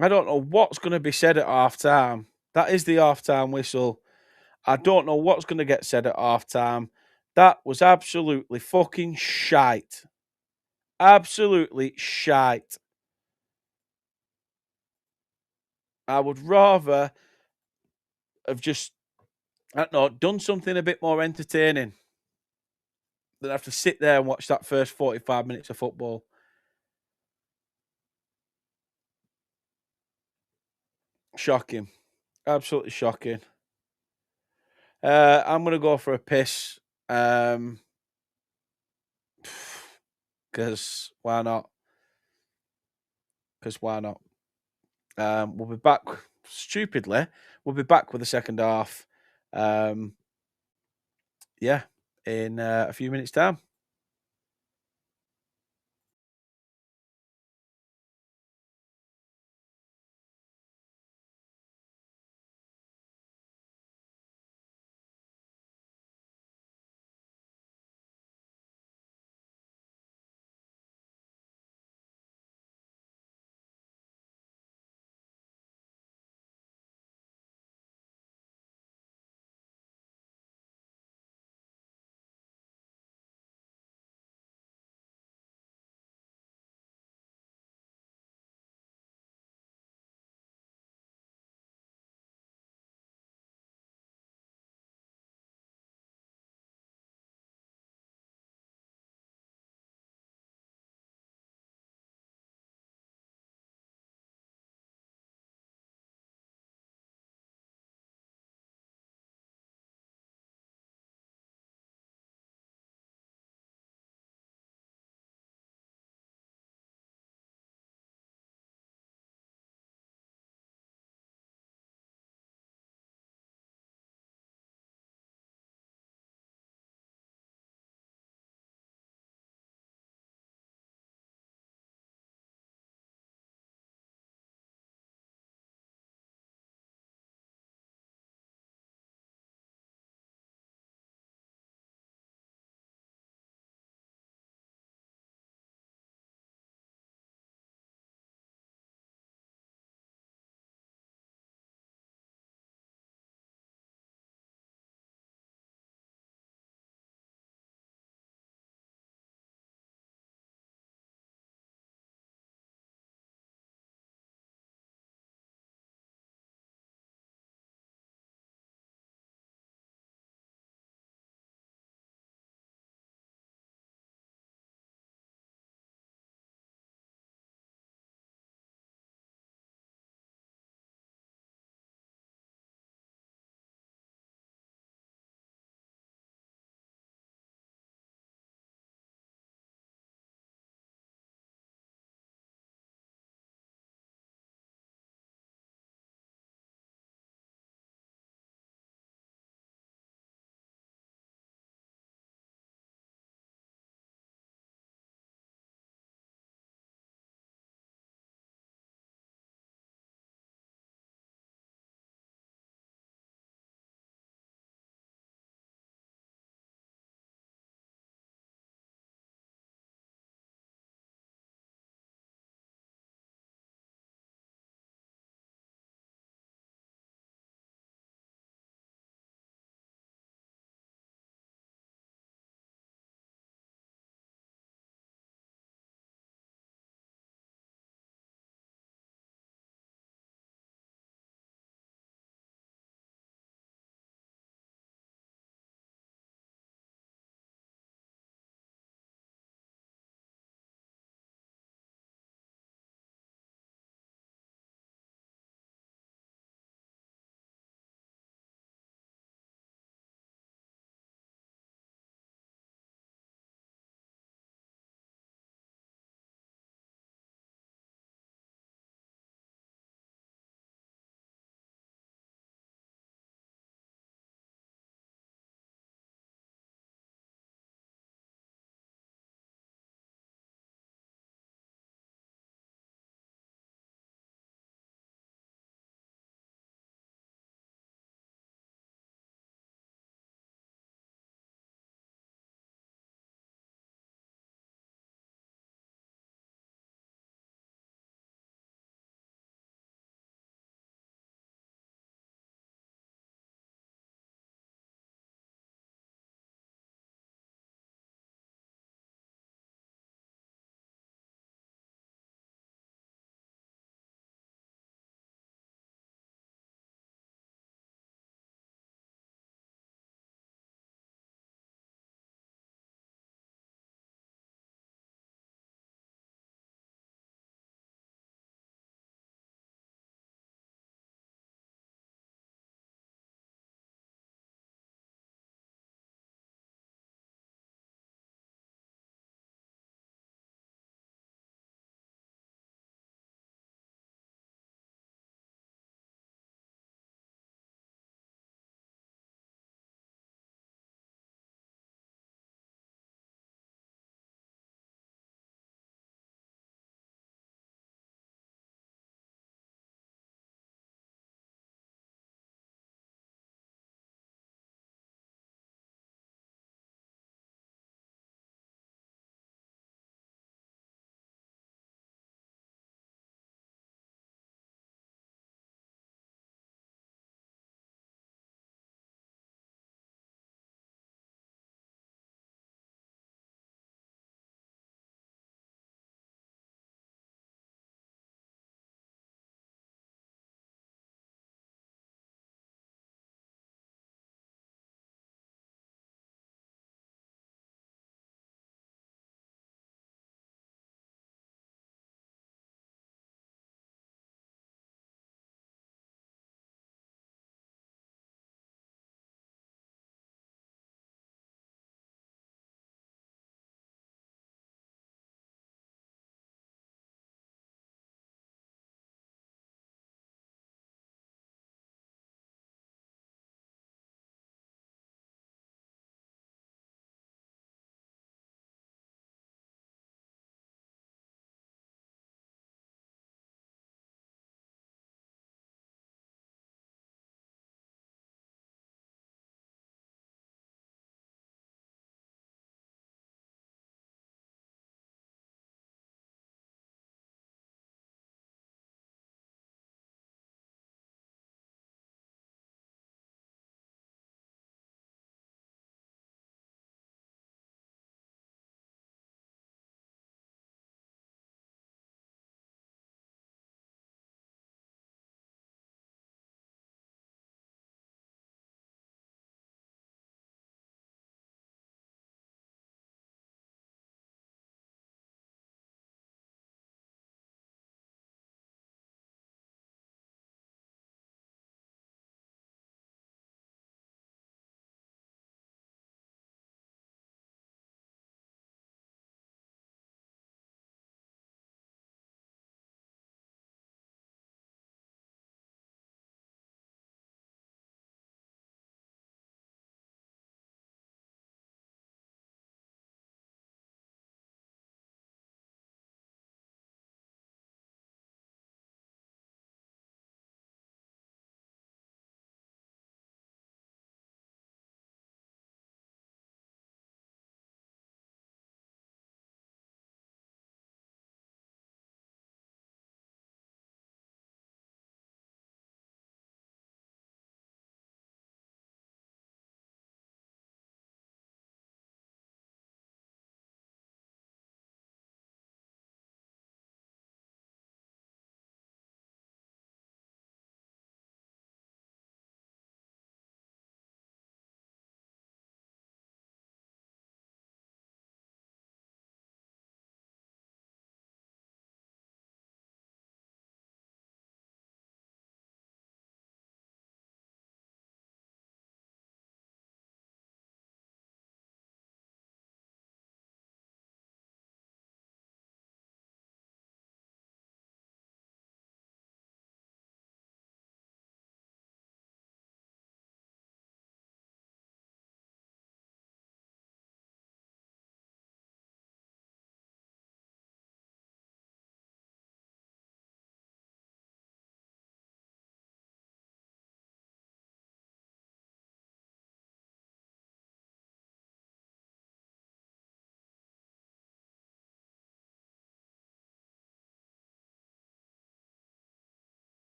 I don't know what's going to be said at half time. That is the half time whistle. I don't know what's going to get said at half time. That was absolutely fucking shite. Absolutely shite. I would rather have just, I don't know, done something a bit more entertaining than have to sit there and watch that first 45 minutes of football. Shocking. Absolutely shocking. I'm going to go for a piss. Because why not? Because why not? We'll be back, stupidly, we'll be back with the second half. Um, yeah, in a few minutes' time.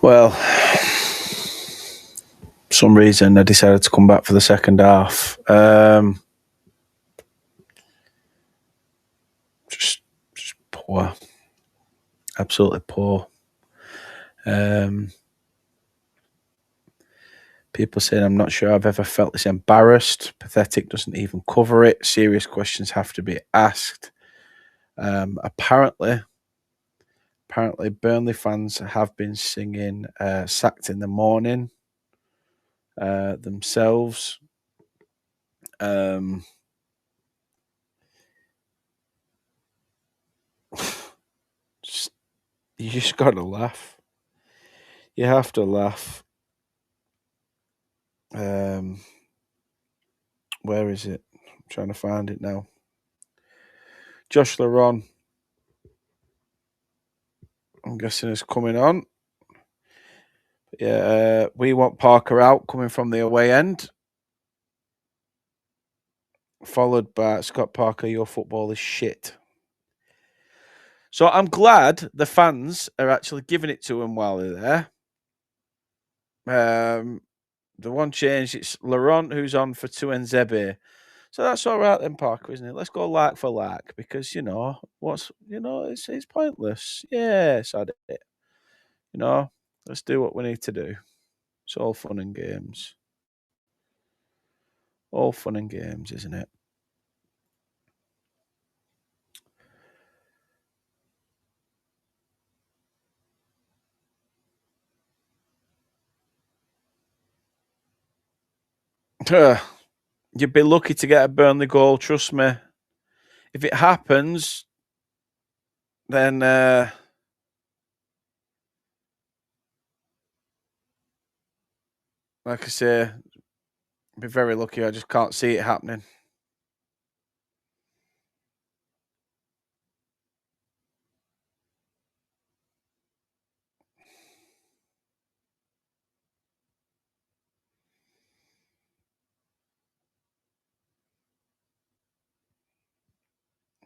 Well, for some reason I decided to come back for the second half. Just poor, absolutely poor. People saying I'm not sure I've ever felt this embarrassed. Pathetic doesn't even cover it. Serious questions have to be asked. Apparently, Burnley fans have been singing "Sacked in the Morning" themselves. You just gotta laugh. You have to laugh. Where is it? I'm trying to find it now. Josh Laron, I'm guessing, is coming on. Yeah, we want Parker out, coming from the away end. Followed by Scott Parker, your football is shit. So I'm glad the fans are actually giving it to him while they're there. The one change, it's Laurent who's on for Tuenzebe. So that's all right then, Parker, isn't it? Let's go like for like, because it's pointless. Yes, I did it. Let's do what we need to do. It's all fun and games. All fun and games, isn't it? You'd be lucky to get a Burnley goal, trust me. If it happens, then like I say, I'd be very lucky. I just can't see it happening.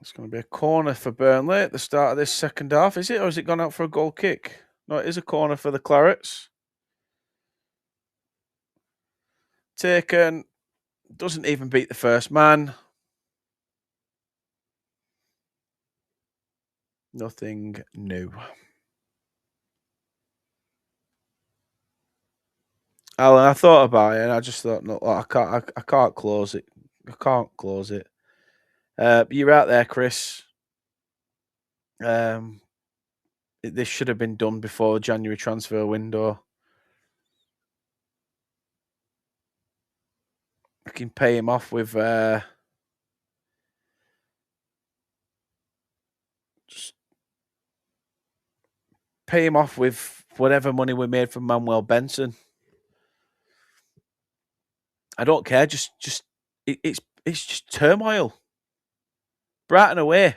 It's going to be a corner for Burnley at the start of this second half, is it? Or has it gone out for a goal kick? No, it is a corner for the Clarets. Taken. Doesn't even beat the first man. Nothing new. Alan, I thought about it and I just thought, no, I can't close it. I can't close it. You're out there, Chris. This should have been done before January transfer window. I can pay him off with just pay him off with whatever money we made from Manuel Benson. I don't care. It's just turmoil. Brighton away.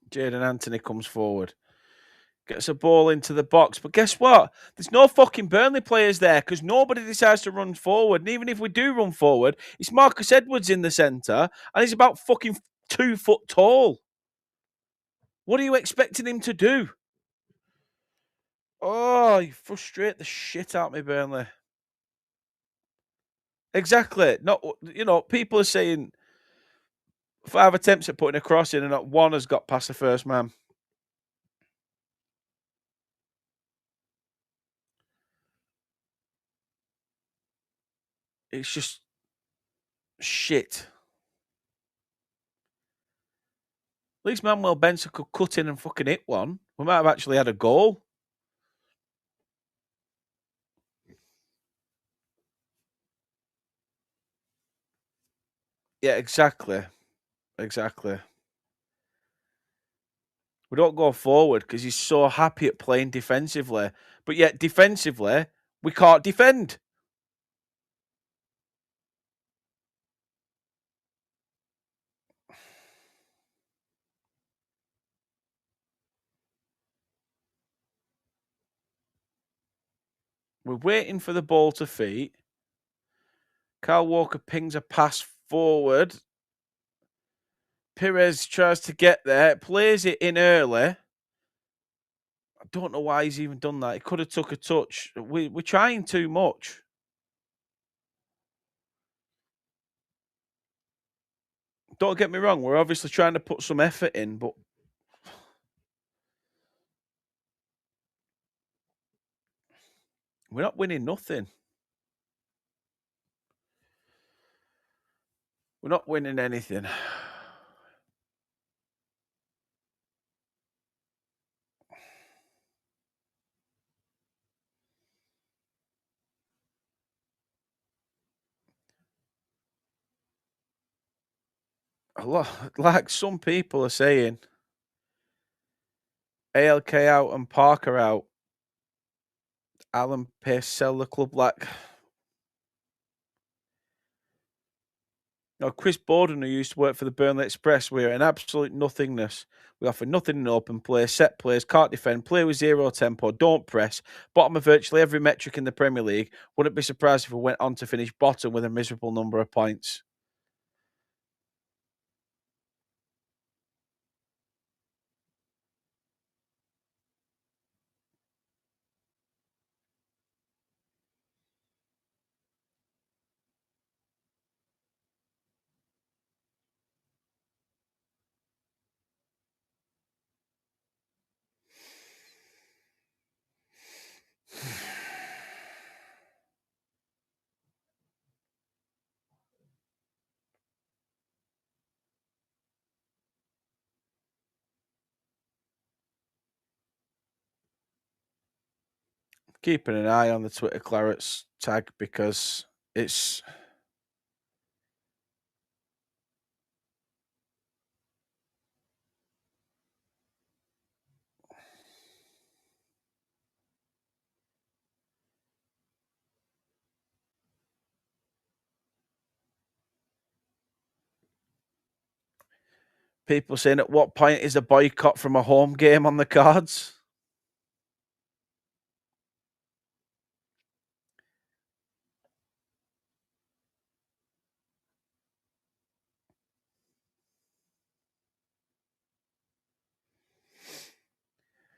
Jaden Anthony comes forward. Gets a ball into the box. But guess what? There's no fucking Burnley players there because nobody decides to run forward. And even if we do run forward, it's Marcus Edwards in the centre and he's about fucking 2 foot tall. What are you expecting him to do? Oh, you frustrate the shit out of me, Burnley. Exactly. Not, people are saying 5 attempts at putting a cross in and not one has got past the first man. It's just shit. At least Manuel Benson could cut in and fucking hit one. We might have actually had a goal. Yeah, exactly. Exactly. We don't go forward because he's so happy at playing defensively. But yet, defensively, we can't defend. We're waiting for the ball to feet. Kyle Walker pings a pass forward. Perez tries to get there, plays it in early. I don't know why he's even done that. He could have took a touch. We're trying too much. Don't get me wrong. We're obviously trying to put some effort in, but we're not winning nothing. We're not winning anything. A lot, like some people are saying, ALK out and Parker out. Alan Pace sell the club like. No, Chris Borden, who used to work for the Burnley Express, we're an absolute nothingness. We offer nothing in open play, set plays, can't defend, play with zero tempo, don't press. Bottom of virtually every metric in the Premier League. Wouldn't be surprised if we went on to finish bottom with a miserable number of points. Keeping an eye on the Twitter Clarets tag because it's. People saying, at what point is a boycott from a home game on the cards?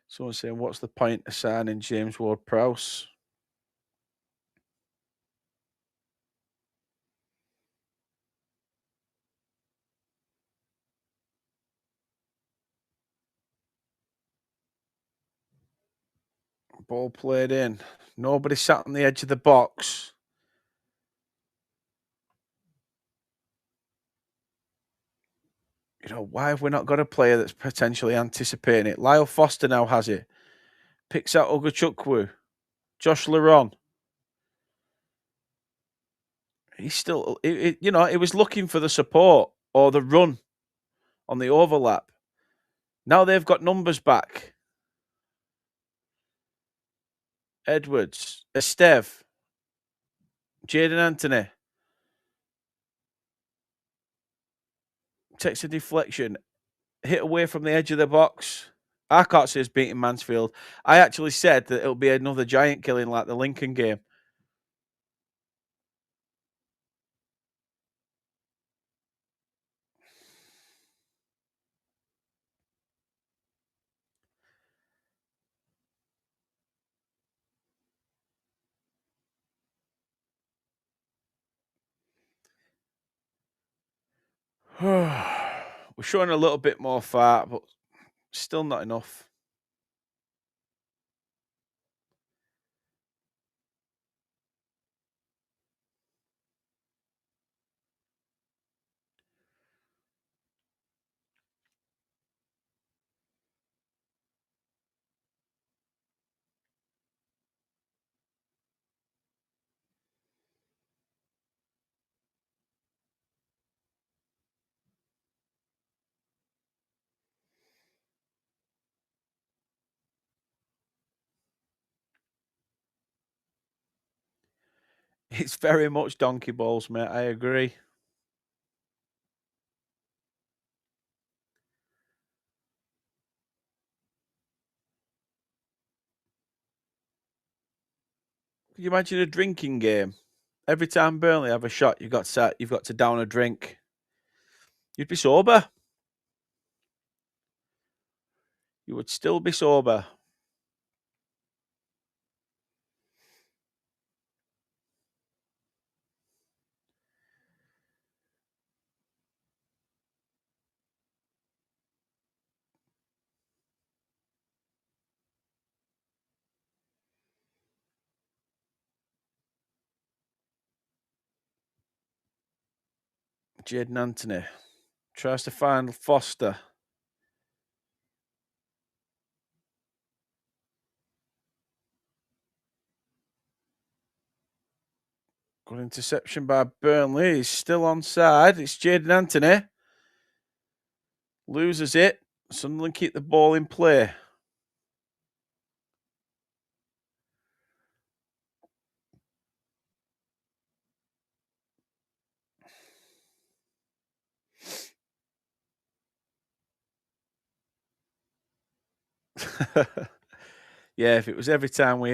Someone saying, what's the point of signing James Ward-Prowse? Ball played in. Nobody sat on the edge of the box. Why have we not got a player that's potentially anticipating it? Lyle Foster now has it. Picks out Ogachukwu. Josh Laron. He's still, he was looking for the support or the run on the overlap. Now they've got numbers back. Edwards, Esteve, Jaden Anthony. Takes a deflection. Hit away from the edge of the box. I can't see us beating Mansfield. I actually said that it'll be another giant killing like the Lincoln game. We're showing a little bit more fart, but still not enough. It's very much donkey balls, mate. I agree. Could you imagine a drinking game? Every time Burnley have a shot, you've got to down a drink. You'd be sober. You would still be sober. Jaden Anthony tries to find Foster. Good interception by Burnley. He's still onside. It's Jaden Anthony. Loses it. Sunderland keep the ball in play. Yeah, if it was every time we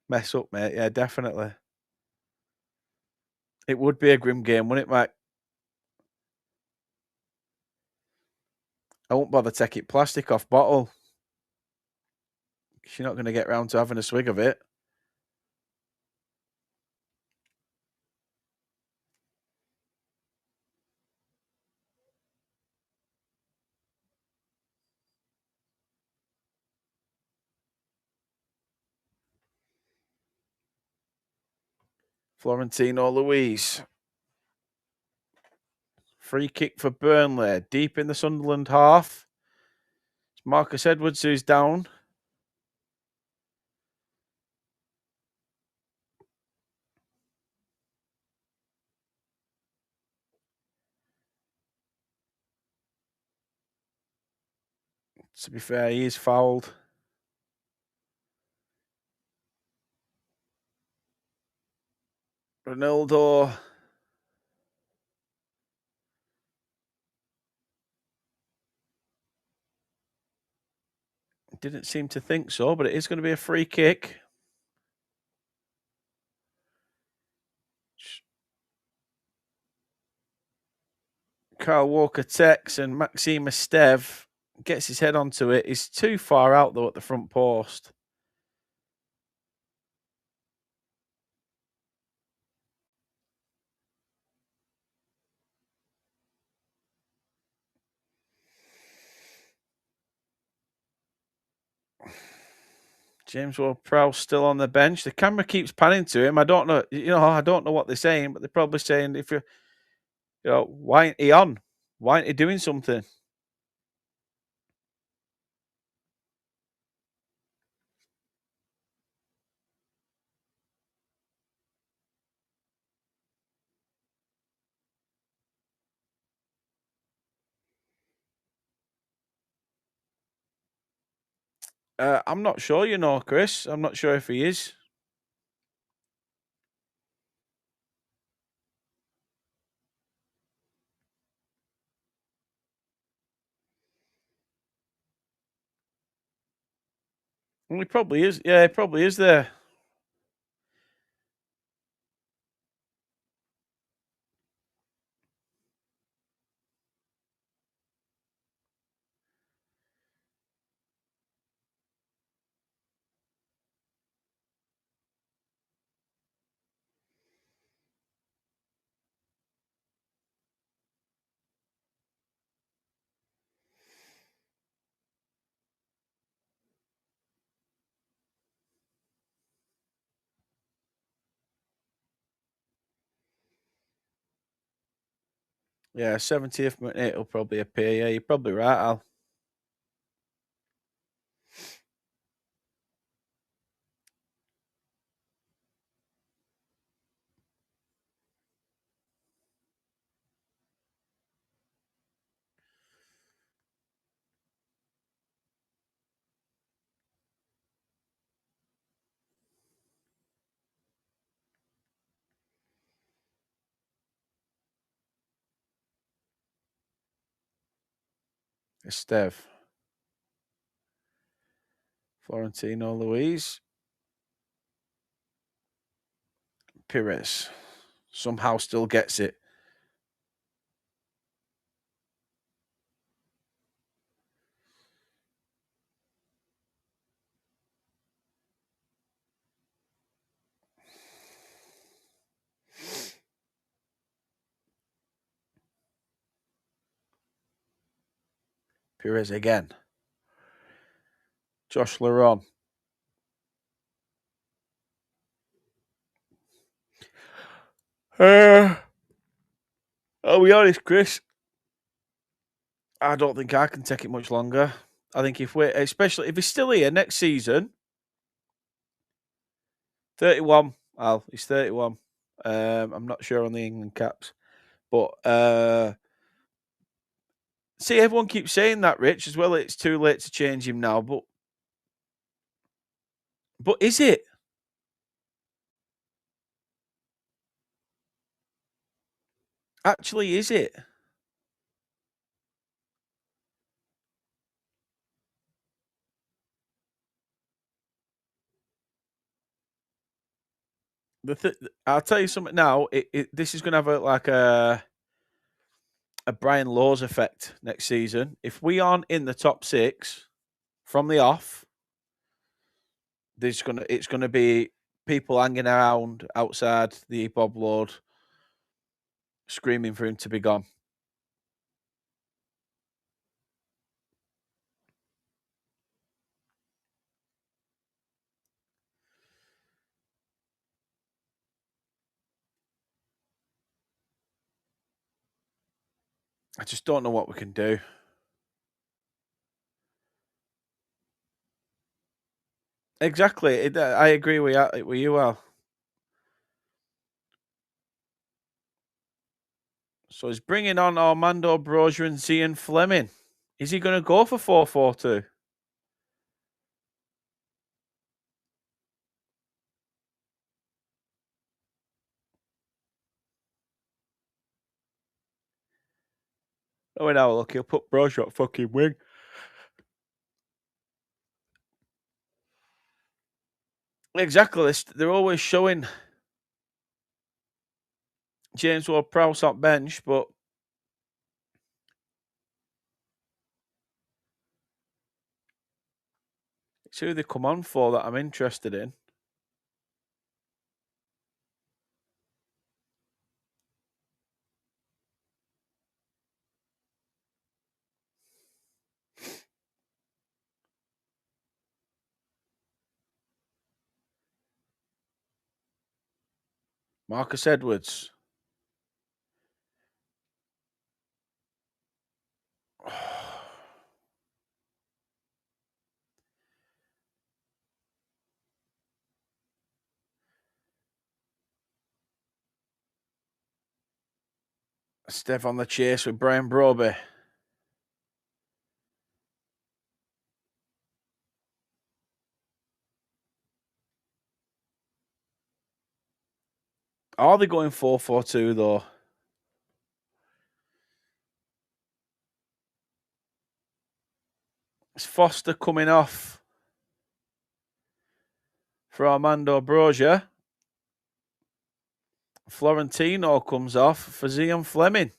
mess up, mate, yeah, definitely. It would be a grim game, wouldn't it, Mike? I won't bother taking plastic off bottle. You're not going to get round to having a swig of it. Florentino Luis. Free kick for Burnley. Deep in the Sunderland half. It's Marcus Edwards who's down. To be fair, he is fouled. Ronaldo. Didn't seem to think so, but it is going to be a free kick. Kyle Walker takes and Maxime Esteve gets his head onto it. He's too far out, though, at the front post. James Ward-Prowse still on the bench. The camera keeps panning to him. I don't know, I don't know what they're saying, but they're probably saying, if why ain't he on? Why ain't he doing something? I'm not sure, Chris. I'm not sure if he is. Well, he probably is. Yeah, he probably is there. Yeah, 70th minute it'll probably appear. Yeah, you're probably right, Al. Esteve. Florentino Luis. Pires somehow still gets it. Pires again. Josh Laron. I'll be honest, Chris. I don't think I can take it much longer. I think especially if he's still here next season, 31. Well, he's 31. I'm not sure on the England caps, but see, everyone keeps saying that, Rich, as well. It's too late to change him now, but is it? Actually, is it? I'll tell you something now. This is going to have a Brian Laws effect next season. If we aren't in the top 6 from the off, it's gonna be people hanging around outside the Bob Lord screaming for him to be gone. I just don't know what we can do. Exactly. I agree with you, Al. So he's bringing on Armando Broja and Zian Fleming. Is he going to go for 4-4-2? Oh, now look, he'll put Broja at fucking wing. Exactly. They're always showing James Ward-Prowse on bench, but it's who they come on for that I'm interested in. Marcus Edwards. Steph on the chase with Brian Broby. Are they going 4-4-2 though? Is Foster coming off for Armando Broja? Florentino comes off for Zian Fleming.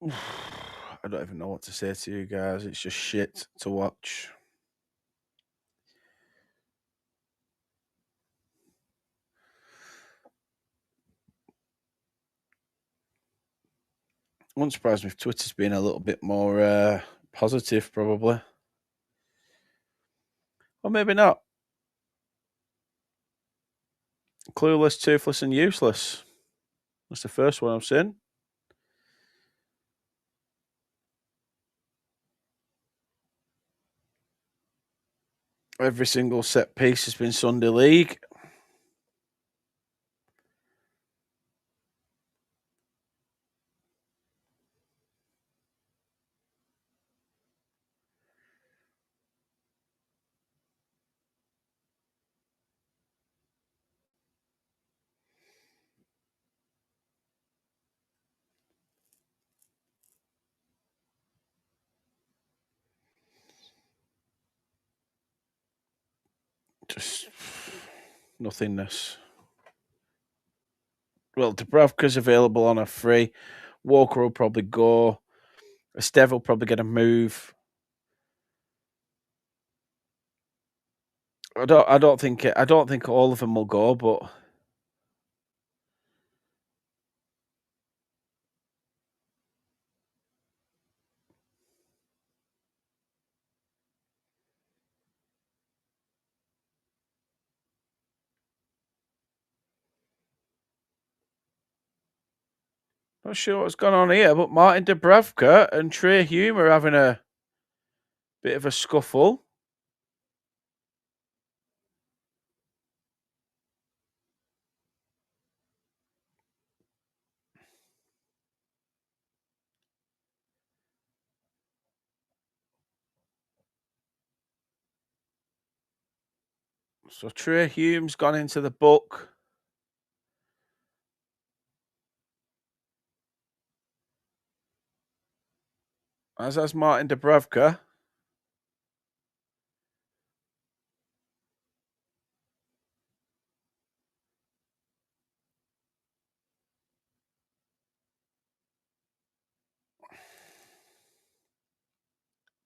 I don't even know what to say to you guys. It's just shit to watch. Wouldn't surprise me if Twitter's been a little bit more positive, probably. Or maybe not. Clueless, toothless, and useless. That's the first one I've seen. Every single set piece has been Sunday League. Just nothingness. Well, Dubravka's available on a free. Walker will probably go. Esteve will probably get a move. I don't think all of them will go, but not sure what's gone on here. But Martin Dubravka and Trey Hume are having a bit of a scuffle. So Trey Hume's gone into the book. As has Martin Dubravka.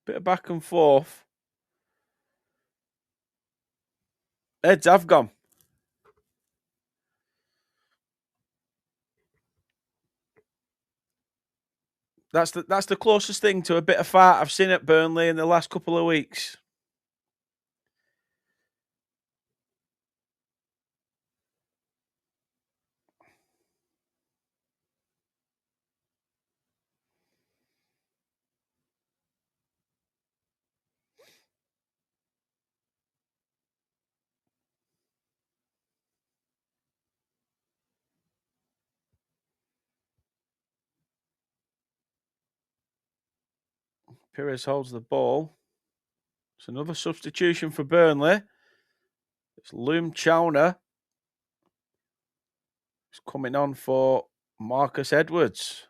Bit of back and forth. Heads have gone. That's the closest thing to a bit of fight I've seen at Burnley in the last couple of weeks. Pires holds the ball. It's another substitution for Burnley. It's Loom Chowner. He's coming on for Marcus Edwards.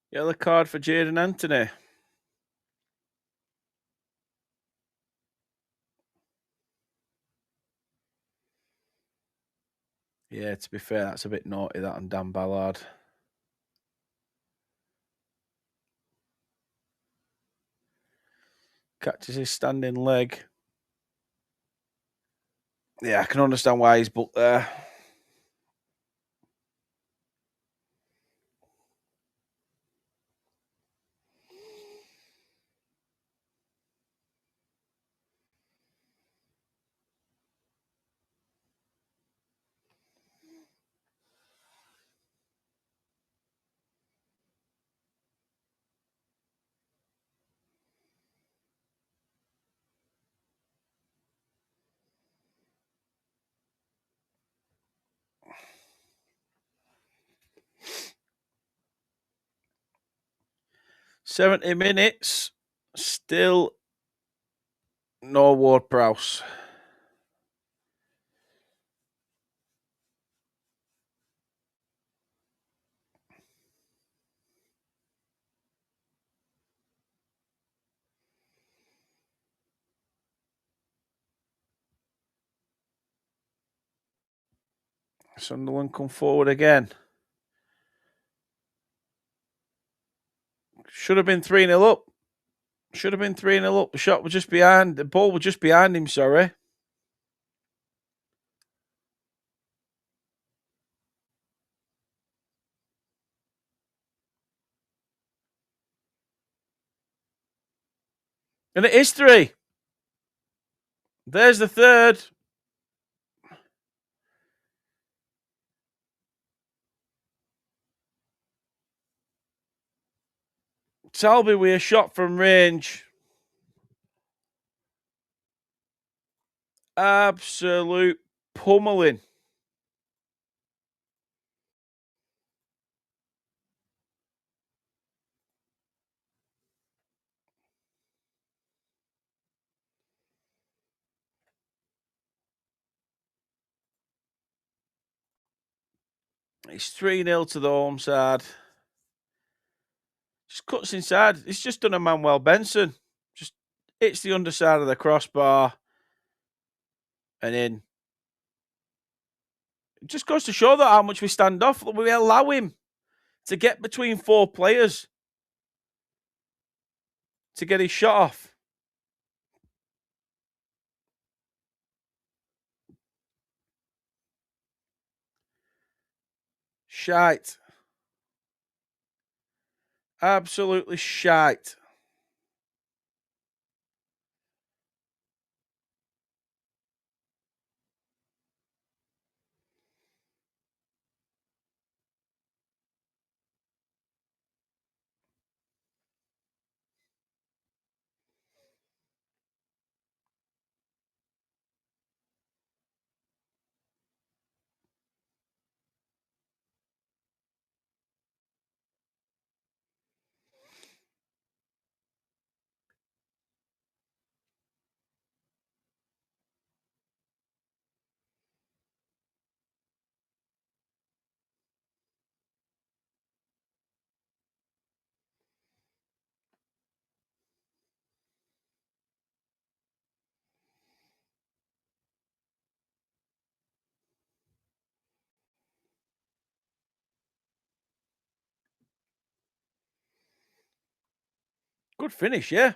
Yellow card for Jadon Anthony. Yeah, to be fair, that's a bit naughty, that on Dan Ballard. Catches his standing leg. Yeah, I can understand why he's booked there. "70 minutes, still no Ward-Prowse." Sunderland come forward again. Should have been 3-0 up. Should have been 3-0 up. The shot was just behind. The ball was just behind him, sorry. And it is 3. There's the third. Talby with a shot from range. Absolute pummeling. It's 3-0 to the home side. Just cuts inside. It's just done a Manuel Benson. Just hits the underside of the crossbar. And in. It just goes to show that how much we stand off. We allow him to get between 4 players to get his shot off. Shite. Absolutely shite. Good finish, yeah.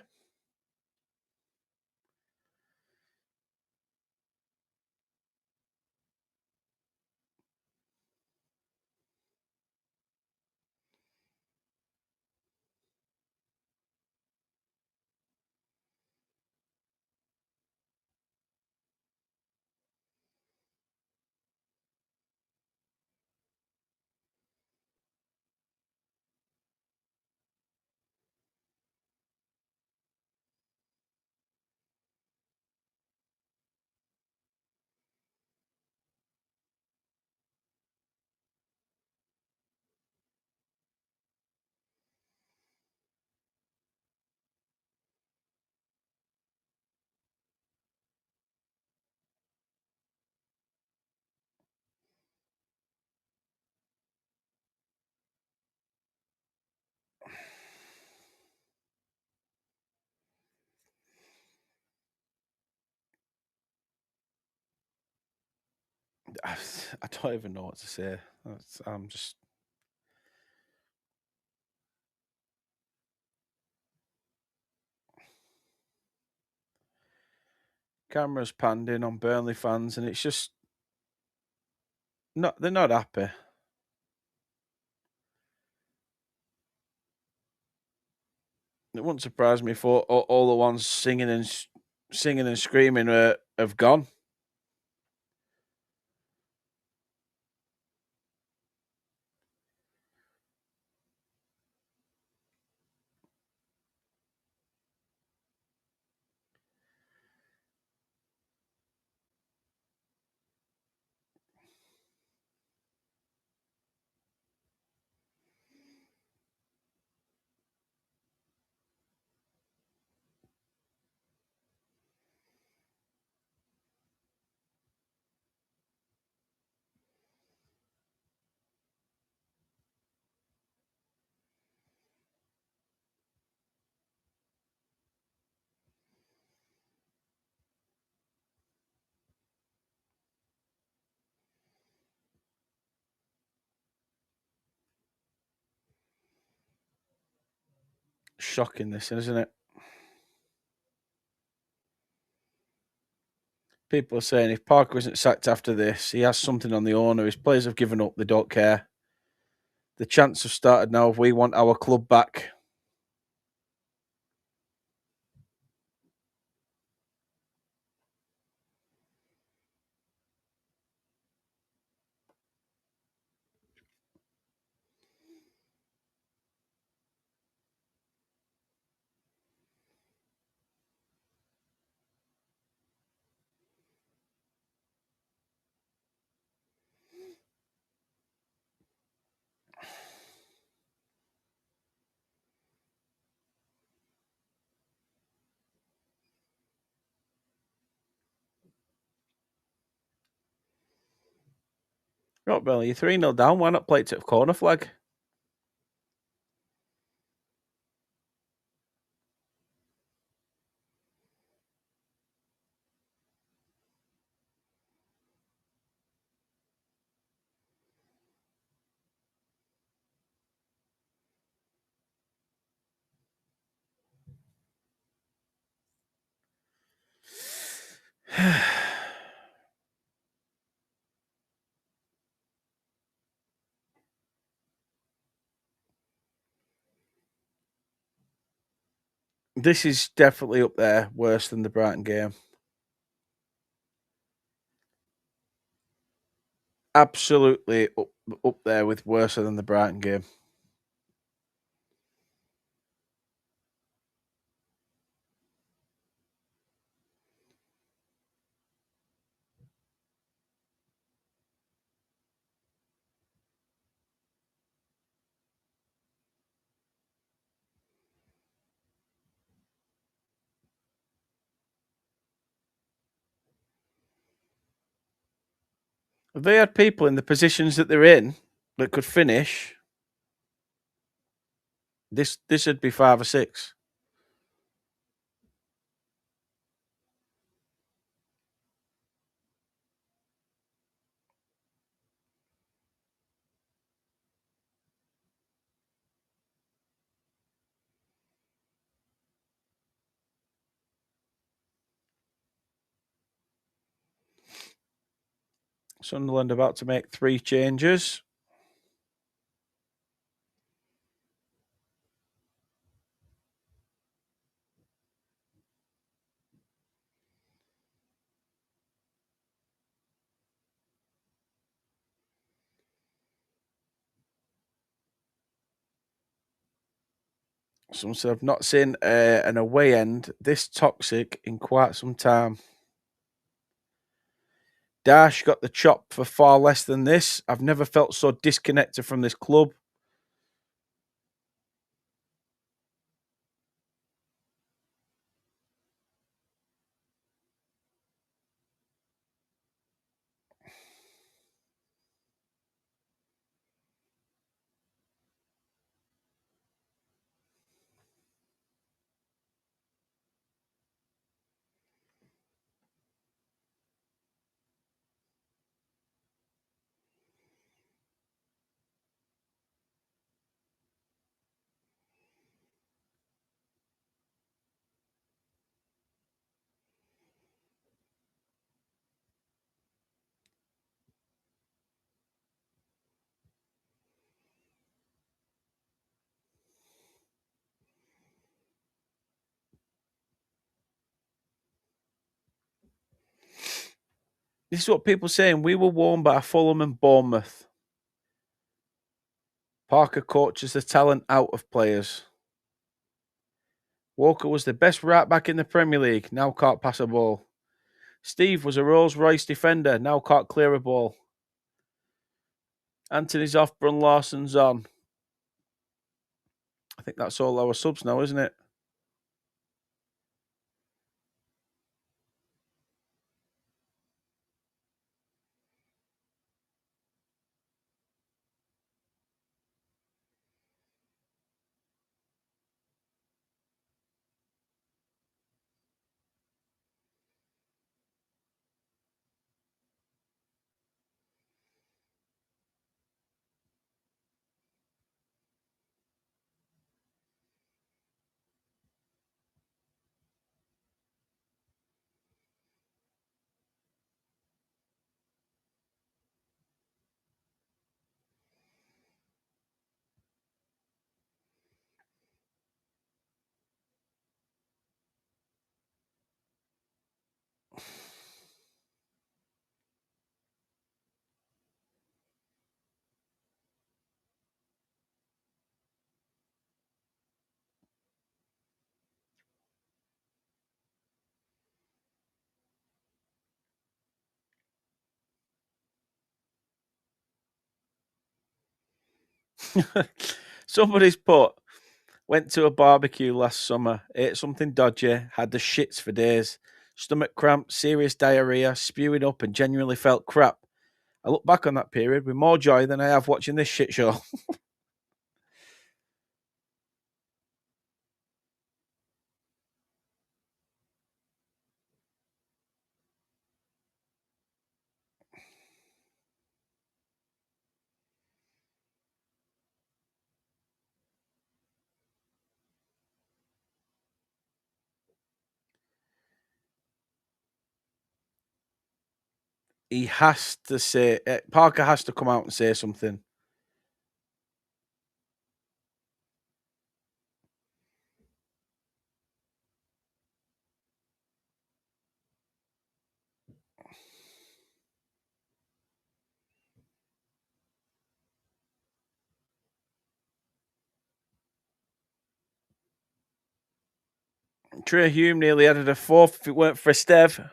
I don't even know what to say. I'm just. Cameras panned in on Burnley fans, and it's just they're not happy. It wouldn't surprise me if all the ones singing and screaming have gone. Shocking, this, isn't it? People are saying if Parker isn't sacked after this, he has something on the owner. His players have given up. They don't care. The chants have started now. If we want our club back. Right, Burnley, you're 3-0 down. Why not play it to a corner flag? This is definitely up there, worse than the Brighton game. Absolutely up there with worse than the Brighton game. If they had people in the positions that they're in that could finish, this would be 5 or 6. Sunderland about to make 3 changes. Someone said, I've not seen an away end this toxic in quite some time. Dash got the chop for far less than this. I've never felt so disconnected from this club. This is what people are saying. We were warned by Fulham and Bournemouth. Parker coaches the talent out of players. Walker was the best right back in the Premier League. Now can't pass a ball. Steve was a Rolls Royce defender. Now can't clear a ball. Anthony's off. Brun Larson's on. I think that's all our subs now, isn't it? Somebody's put, went to a barbecue last summer, ate something dodgy, had the shits for days, stomach cramp, serious diarrhea, spewing up, and genuinely felt crap. I look back on that period with more joy than I have watching this shit show. He has to say, Parker has to come out and say something. Trey Hume nearly added a fourth if it weren't for Stev.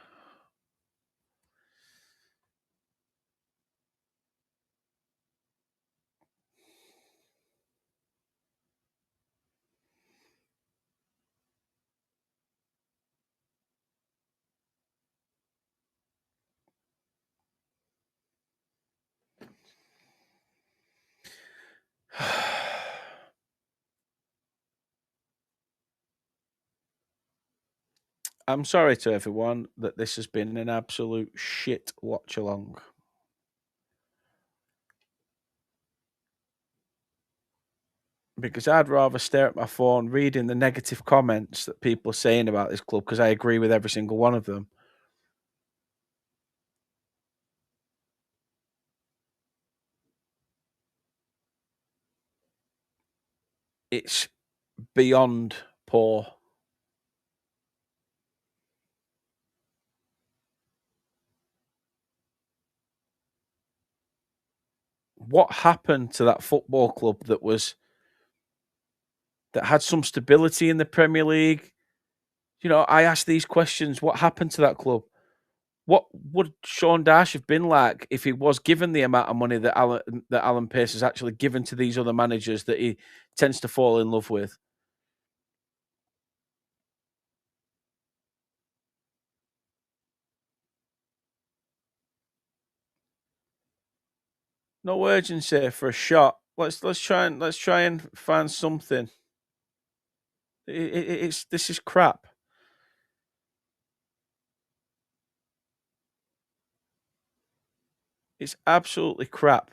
I'm sorry to everyone that this has been an absolute shit watch along. Because I'd rather stare at my phone reading the negative comments that people are saying about this club, because I agree with every single one of them. It's beyond poor. What happened to that football club that had some stability in the Premier League? You know, I ask these questions. What happened to that club? What would Sean Dyche have been like if he was given the amount of money that Alan Pace has actually given to these other managers that he tends to fall in love with? No urgency for a shot. Let's try and find something. It's this is crap. It's absolutely crap.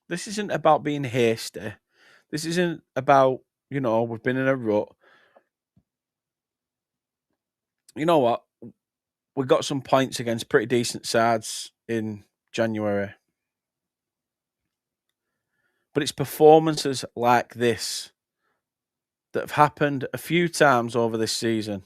This isn't about being hasty. This isn't about, we've been in a rut. You know what? We got some points against pretty decent sides in January. But it's performances like this that have happened a few times over this season.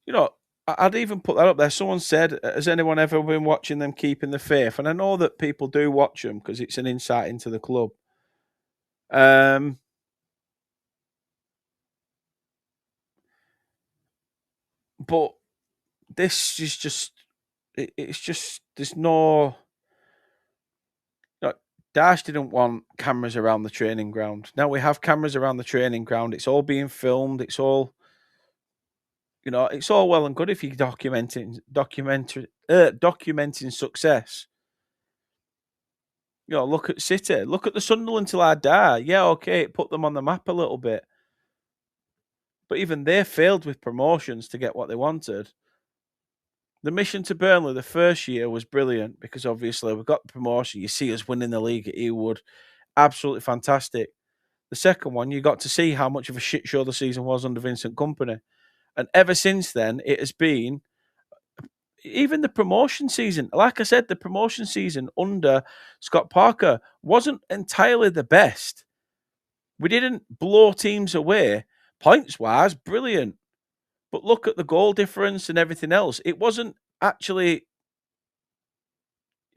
You know, I'd even put that up there. Someone said, "Has anyone ever been watching them keeping the faith?" And I know that people do watch them because it's an insight into the club. Um, but this is just, it's just, there's no, like, Dash didn't want cameras around the training ground. Now we have cameras around the training ground. It's all being filmed. It's all, it's all well and good if you're documenting success. Look at City. Look at the Sunderland till I die. Yeah, okay, it put them on the map a little bit. But even they failed with promotions to get what they wanted. The mission to Burnley the first year was brilliant because obviously we got the promotion. You see us winning the league at Ewood. Absolutely fantastic. The second one, you got to see how much of a shit show the season was under Vincent Kompany. And ever since then, it has been, even the promotion season. Like I said, the promotion season under Scott Parker wasn't entirely the best. We didn't blow teams away. Points wise, brilliant. But look at the goal difference and everything else. It wasn't actually,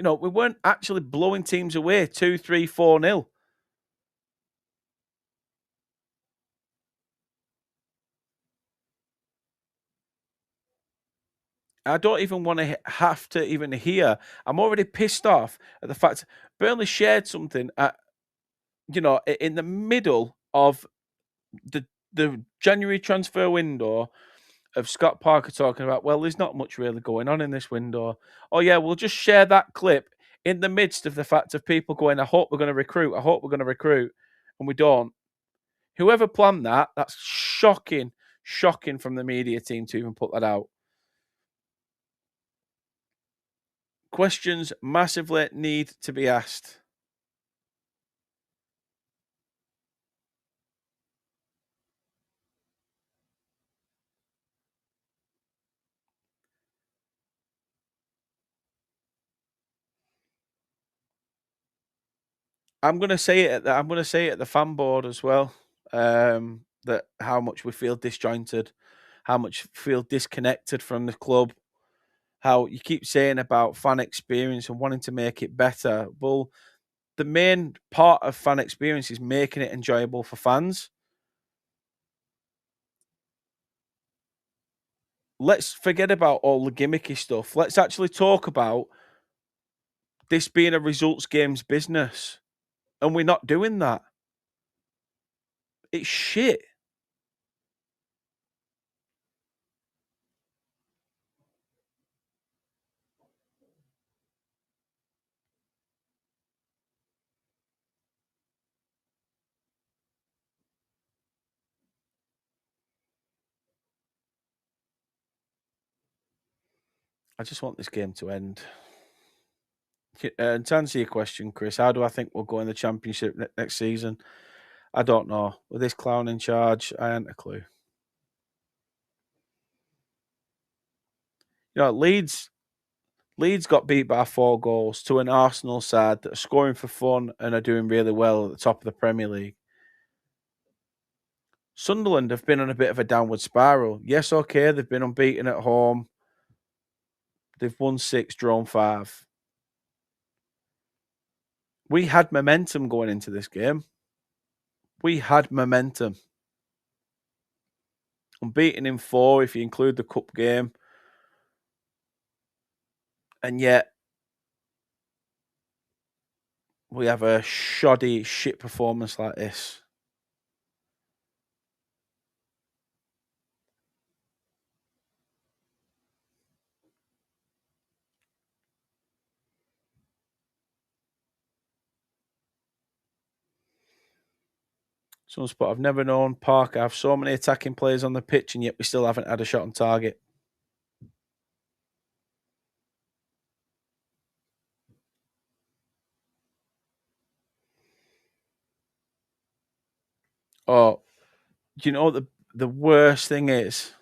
we weren't actually blowing teams away 2, 3, 4-0. I don't even want to have to even hear. I'm already pissed off at the fact Burnley shared something in the middle of the January transfer window of Scott Parker talking about, well, there's not much really going on in this window. Oh yeah, we'll just share that clip in the midst of the fact of people going, I hope we're going to recruit. I hope we're going to recruit, and we don't. Whoever planned that, that's shocking, shocking from the media team to even put that out. Questions massively need to be asked. I'm going to say it. I'm going to say it at the fan board as well. That how much we feel disjointed, how much feel disconnected from the club. How you keep saying about fan experience and wanting to make it better. Well, the main part of fan experience is making it enjoyable for fans. Let's forget about all the gimmicky stuff. Let's actually talk about this being a results games business. And we're not doing that. It's shit. I just want this game to end. And to answer your question, Chris, how do I think we'll go in the championship next season? I don't know. With this clown in charge, I ain't a clue. Leeds got beat by 4 goals to an Arsenal side that are scoring for fun and are doing really well at the top of the Premier League. Sunderland have been on a bit of a downward spiral. Yes, okay, they've been unbeaten at home. They've won 6, drawn 5. We had momentum going into this game. We had momentum. Unbeaten in 4 if you include the cup game. And yet, we have a shoddy shit performance like this. Sunspot, I've never known Parker have so many attacking players on the pitch, and yet we still haven't had a shot on target. Oh, you know what the worst thing is?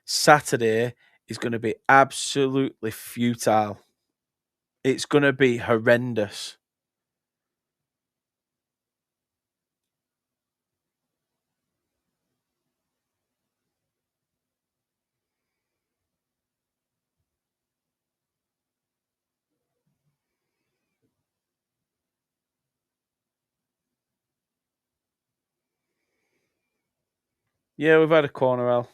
Saturday is going to be absolutely futile. It's going to be horrendous. Yeah, we've had a corner, Al.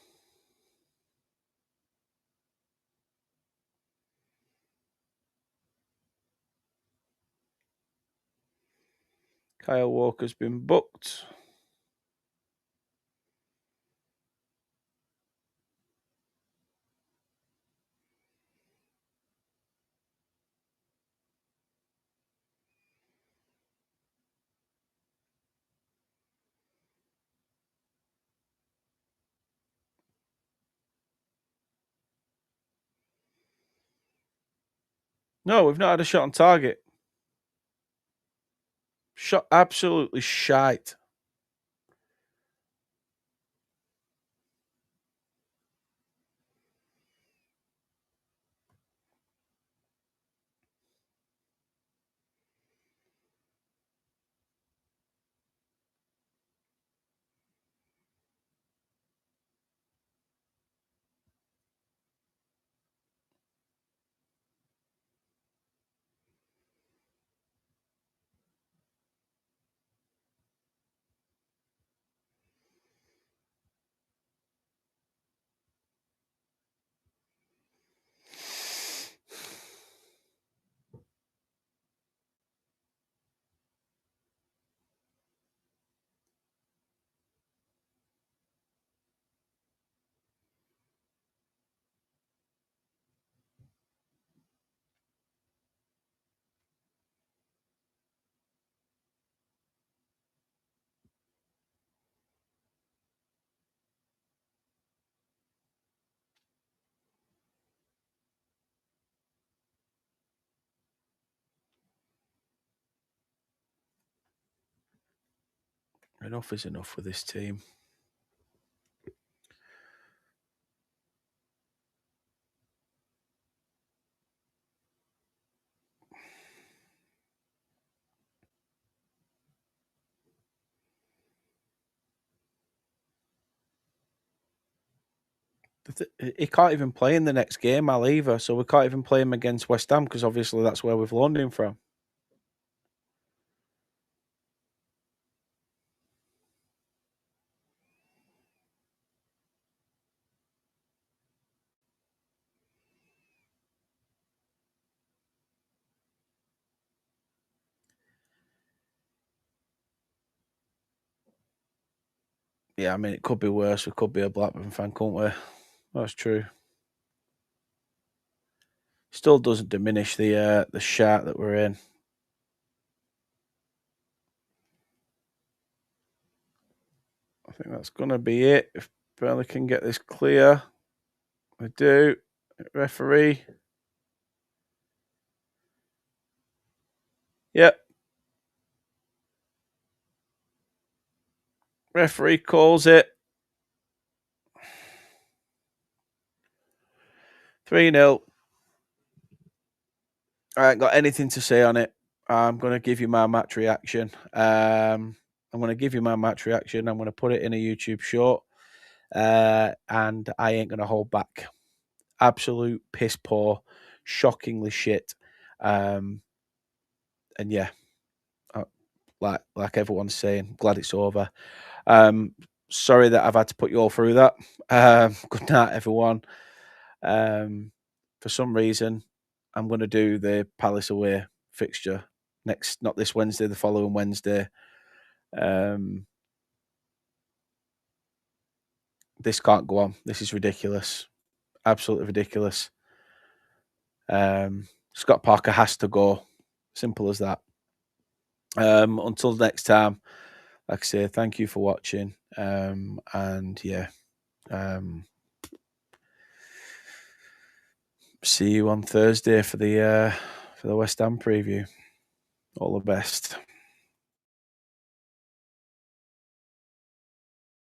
Kyle Walker's been booked. No, we've not had a shot on target. Shot absolutely shite. Enough is enough with this team. He can't even play in the next game, Al, either. So we can't even play him against West Ham because obviously that's where we've loaned him from. Yeah, I mean, it could be worse. We could be a Blackburn fan, couldn't we? That's true. Still doesn't diminish the shark that we're in. I think that's going to be it. If Burnley can get this clear, they do. Referee. Yep. Referee calls it. 3-0. I ain't got anything to say on it. I'm going to give you my match reaction. I'm going to give you my match reaction. I'm going to put it in a YouTube short. And I ain't going to hold back. Absolute piss poor. Shockingly shit. And yeah, like everyone's saying, glad it's over. Sorry that I've had to put you all through that. Good night, everyone. For some reason, I'm going to do the Palace away fixture next, not this Wednesday, the following Wednesday. This can't go on. This is ridiculous. Absolutely ridiculous. Scott Parker has to go. Simple as that. Until next time, like I say, thank you for watching. And yeah, see you on Thursday for the West Ham preview. All the best.